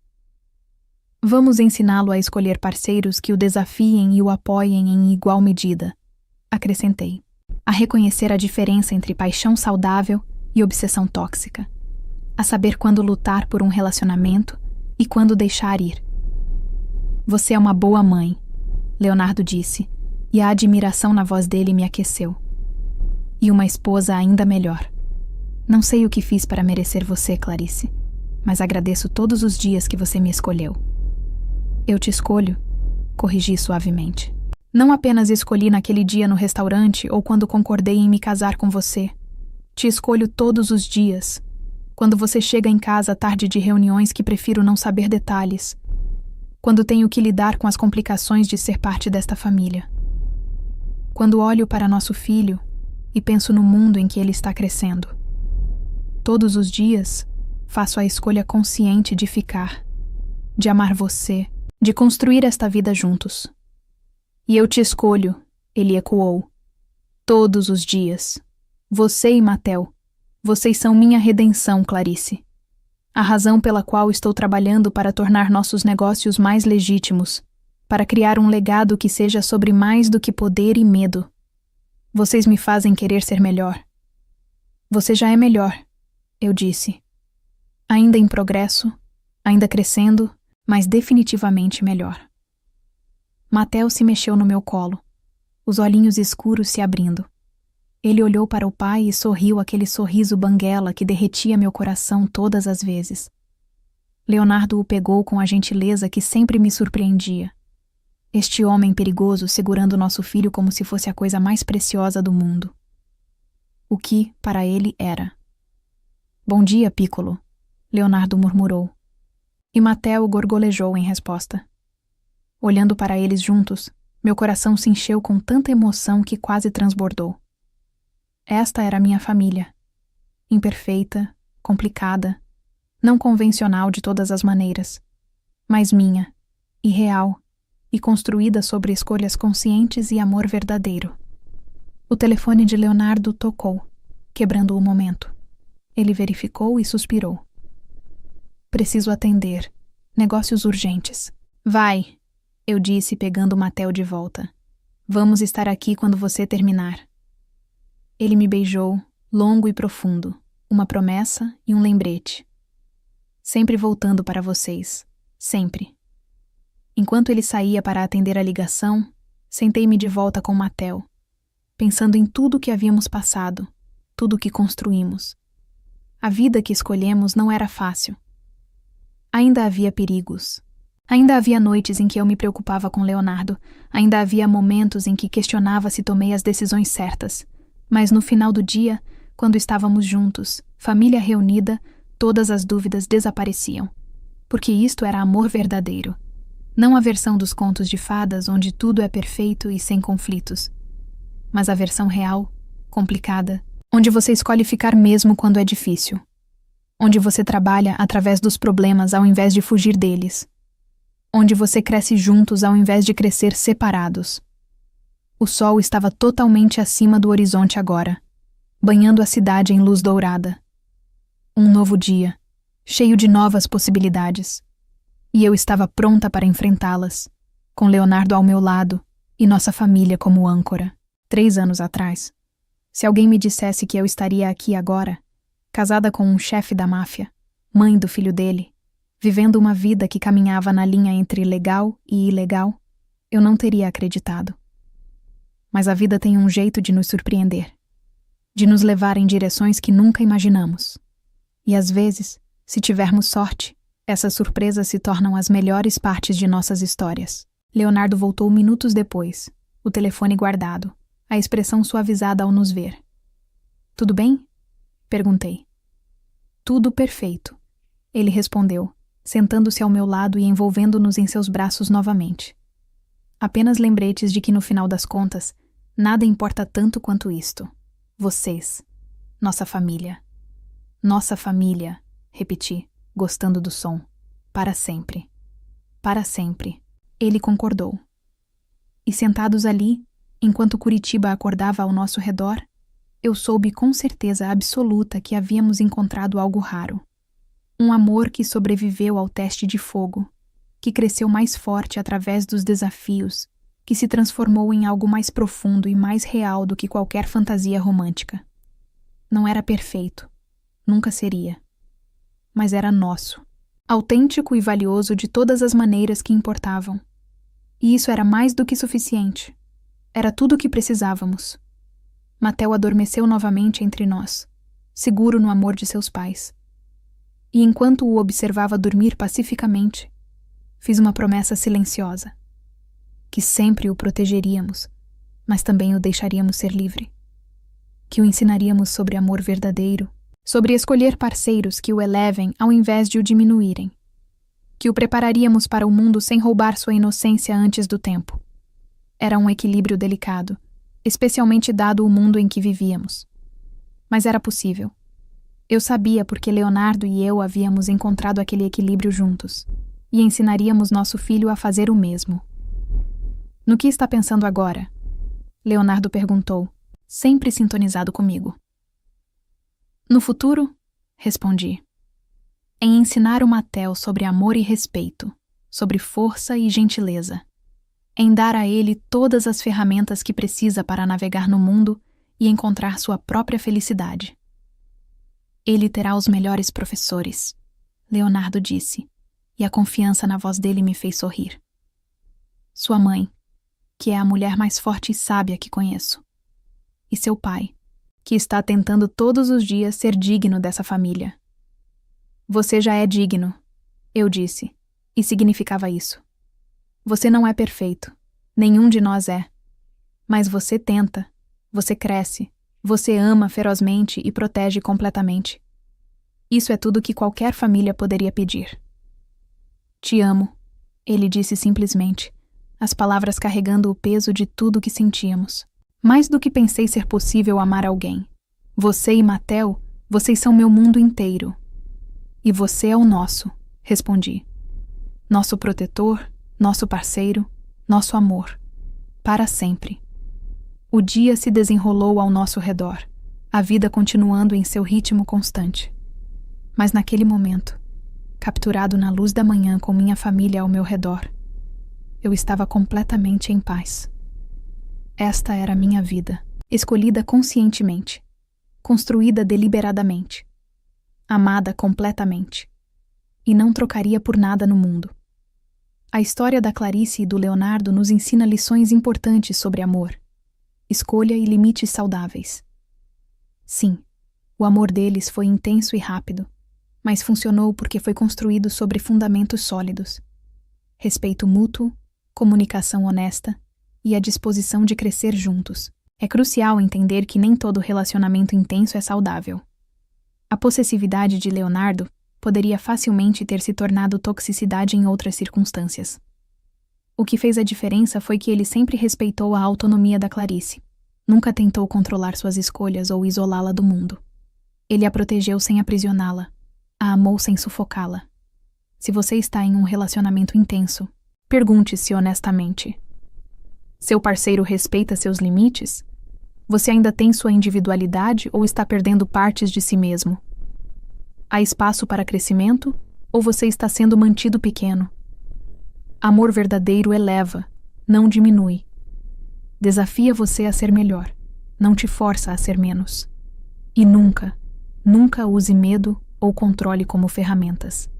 [SPEAKER 1] Vamos ensiná-lo a escolher parceiros que o desafiem e o apoiem em igual medida, acrescentei, a reconhecer a diferença entre paixão saudável e obsessão tóxica, a saber quando lutar por um relacionamento e quando deixar ir. Você é uma boa mãe, Leonardo disse, e a admiração na voz dele me aqueceu. E uma esposa ainda melhor. Não sei o que fiz para merecer você, Clarice, mas agradeço todos os dias que você me escolheu. Eu te escolho, corrigi suavemente. Não apenas escolhi naquele dia no restaurante ou quando concordei em me casar com você. Te escolho todos os dias. Quando você chega em casa tarde de reuniões que prefiro não saber detalhes. Quando tenho que lidar com as complicações de ser parte desta família. Quando olho para nosso filho e penso no mundo em que ele está crescendo. Todos os dias, faço a escolha consciente de ficar, de amar você, de construir esta vida juntos. E eu te escolho, ele ecoou. Todos os dias. Você e Mateo, vocês são minha redenção, Clarice. A razão pela qual estou trabalhando para tornar nossos negócios mais legítimos, para criar um legado que seja sobre mais do que poder e medo. Vocês me fazem querer ser melhor. Você já é melhor, eu disse. Ainda em progresso, ainda crescendo, mas definitivamente melhor. Mateo se mexeu no meu colo, os olhinhos escuros se abrindo. Ele olhou para o pai e sorriu aquele sorriso banguela que derretia meu coração todas as vezes. Leonardo o pegou com a gentileza que sempre me surpreendia. Este homem perigoso segurando nosso filho como se fosse a coisa mais preciosa do mundo. O que, para ele, era. Bom dia, Piccolo, Leonardo murmurou. E Mateo gorgolejou em resposta. Olhando para eles juntos, meu coração se encheu com tanta emoção que quase transbordou. Esta era minha família. Imperfeita, complicada, não convencional de todas as maneiras, mas minha, e real, e construída sobre escolhas conscientes e amor verdadeiro. O telefone de Leonardo tocou, quebrando o momento. Ele verificou e suspirou. Preciso atender. Negócios urgentes. Vai, eu disse pegando Mateo de volta. Vamos estar aqui quando você terminar. Ele me beijou, longo e profundo, uma promessa e um lembrete. Sempre voltando para vocês. Sempre. Enquanto ele saía para atender a ligação, sentei-me de volta com Mateo, pensando em tudo o que havíamos passado, tudo o que construímos. A vida que escolhemos não era fácil. Ainda havia perigos. Ainda havia noites em que eu me preocupava com Leonardo. Ainda havia momentos em que questionava se tomei as decisões certas. Mas no final do dia, quando estávamos juntos, família reunida, todas as dúvidas desapareciam. Porque isto era amor verdadeiro. Não a versão dos contos de fadas onde tudo é perfeito e sem conflitos. Mas a versão real, complicada, onde você escolhe ficar mesmo quando é difícil. Onde você trabalha através dos problemas ao invés de fugir deles. Onde você cresce juntos ao invés de crescer separados. O sol estava totalmente acima do horizonte agora, banhando a cidade em luz dourada. Um novo dia, cheio de novas possibilidades. E eu estava pronta para enfrentá-las, com Leonardo ao meu lado e nossa família como âncora. 3 anos atrás, se alguém me dissesse que eu estaria aqui agora, casada com um chefe da máfia, mãe do filho dele, vivendo uma vida que caminhava na linha entre legal e ilegal, eu não teria acreditado. Mas a vida tem um jeito de nos surpreender, de nos levar em direções que nunca imaginamos. E às vezes, se tivermos sorte, essas surpresas se tornam as melhores partes de nossas histórias. Leonardo voltou minutos depois, o telefone guardado, a expressão suavizada ao nos ver. Tudo bem? Perguntei. Tudo perfeito, ele respondeu, sentando-se ao meu lado e envolvendo-nos em seus braços novamente. Apenas lembretes de que no final das contas, nada importa tanto quanto isto. Vocês. Nossa família. Nossa família, repeti, gostando do som. Para sempre. Para sempre. Ele concordou. E sentados ali, enquanto Curitiba acordava ao nosso redor, eu soube com certeza absoluta que havíamos encontrado algo raro. Um amor que sobreviveu ao teste de fogo, que cresceu mais forte através dos desafios, que se transformou em algo mais profundo e mais real do que qualquer fantasia romântica. Não era perfeito, nunca seria. Mas era nosso, autêntico e valioso de todas as maneiras que importavam. E isso era mais do que suficiente. Era tudo o que precisávamos. Mateu adormeceu novamente entre nós, seguro no amor de seus pais. E enquanto o observava dormir pacificamente, fiz uma promessa silenciosa. Que sempre o protegeríamos, mas também o deixaríamos ser livre. Que o ensinaríamos sobre amor verdadeiro, sobre escolher parceiros que o elevem ao invés de o diminuírem. Que o prepararíamos para o mundo sem roubar sua inocência antes do tempo. Era um equilíbrio delicado, especialmente dado o mundo em que vivíamos. Mas era possível. Eu sabia porque Leonardo e eu havíamos encontrado aquele equilíbrio juntos, e ensinaríamos nosso filho a fazer o mesmo. No que está pensando agora? Leonardo perguntou, sempre sintonizado comigo. No futuro, respondi. Em ensinar o Mateu sobre amor e respeito, sobre força e gentileza. Em dar a ele todas as ferramentas que precisa para navegar no mundo e encontrar sua própria felicidade. Ele terá os melhores professores, Leonardo disse, e a confiança na voz dele me fez sorrir. Sua mãe, que é a mulher mais forte e sábia que conheço. E seu pai, que está tentando todos os dias ser digno dessa família. Você já é digno, eu disse, e significava isso. Você não é perfeito, nenhum de nós é. Mas você tenta, você cresce, você ama ferozmente e protege completamente. Isso é tudo que qualquer família poderia pedir. Te amo, ele disse simplesmente, as palavras carregando o peso de tudo que sentíamos. Mais do que pensei ser possível amar alguém. Você e Mateu, vocês são meu mundo inteiro. E você é o nosso, respondi. Nosso protetor, nosso parceiro, nosso amor. Para sempre. O dia se desenrolou ao nosso redor, a vida continuando em seu ritmo constante. Mas naquele momento, capturado na luz da manhã com minha família ao meu redor, eu estava completamente em paz. Esta era a minha vida, escolhida conscientemente, construída deliberadamente, amada completamente, e não trocaria por nada no mundo. A história da Clarice e do Leonardo nos ensina lições importantes sobre amor, escolha e limites saudáveis. Sim, o amor deles foi intenso e rápido, mas funcionou porque foi construído sobre fundamentos sólidos. Respeito mútuo, comunicação honesta e a disposição de crescer juntos. É crucial entender que nem todo relacionamento intenso é saudável. A possessividade de Leonardo poderia facilmente ter se tornado toxicidade em outras circunstâncias. O que fez a diferença foi que ele sempre respeitou a autonomia da Clarice. Nunca tentou controlar suas escolhas ou isolá-la do mundo. Ele a protegeu sem aprisioná-la. A amou sem sufocá-la. Se você está em um relacionamento intenso, pergunte-se honestamente. Seu parceiro respeita seus limites? Você ainda tem sua individualidade ou está perdendo partes de si mesmo? Há espaço para crescimento ou você está sendo mantido pequeno? Amor verdadeiro eleva, não diminui. Desafia você a ser melhor, não te força a ser menos. E nunca, nunca use medo ou controle como ferramentas.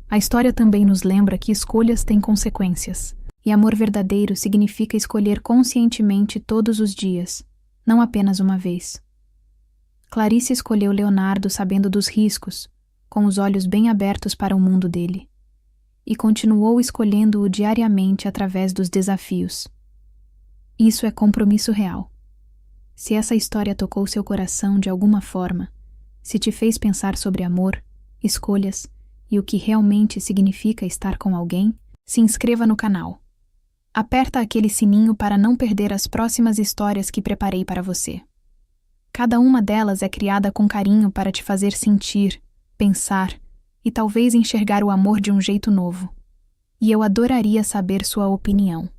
[SPEAKER 1] A história também nos lembra que escolhas têm consequências, e amor verdadeiro significa escolher conscientemente todos os dias, não apenas uma vez. Clarice escolheu Leonardo sabendo dos riscos, com os olhos bem abertos para o mundo dele, e continuou escolhendo-o diariamente através dos desafios. Isso é compromisso real. Se essa história tocou seu coração de alguma forma, se te fez pensar sobre amor, escolhas e o que realmente significa estar com alguém, se inscreva no canal. Aperta aquele sininho para não perder as próximas histórias que preparei para você. Cada uma delas é criada com carinho para te fazer sentir, pensar e talvez enxergar o amor de um jeito novo. E eu adoraria saber sua opinião.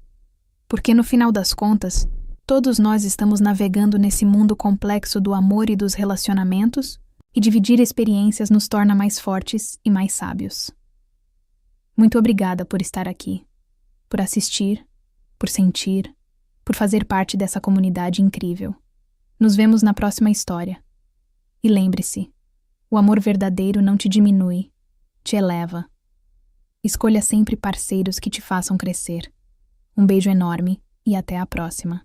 [SPEAKER 1] Porque no final das contas, todos nós estamos navegando nesse mundo complexo do amor e dos relacionamentos, e dividir experiências nos torna mais fortes e mais sábios. Muito obrigada por estar aqui, por assistir, por sentir, por fazer parte dessa comunidade incrível. Nos vemos na próxima história. E lembre-se, o amor verdadeiro não te diminui, te eleva. Escolha sempre parceiros que te façam crescer. Um beijo enorme e até a próxima.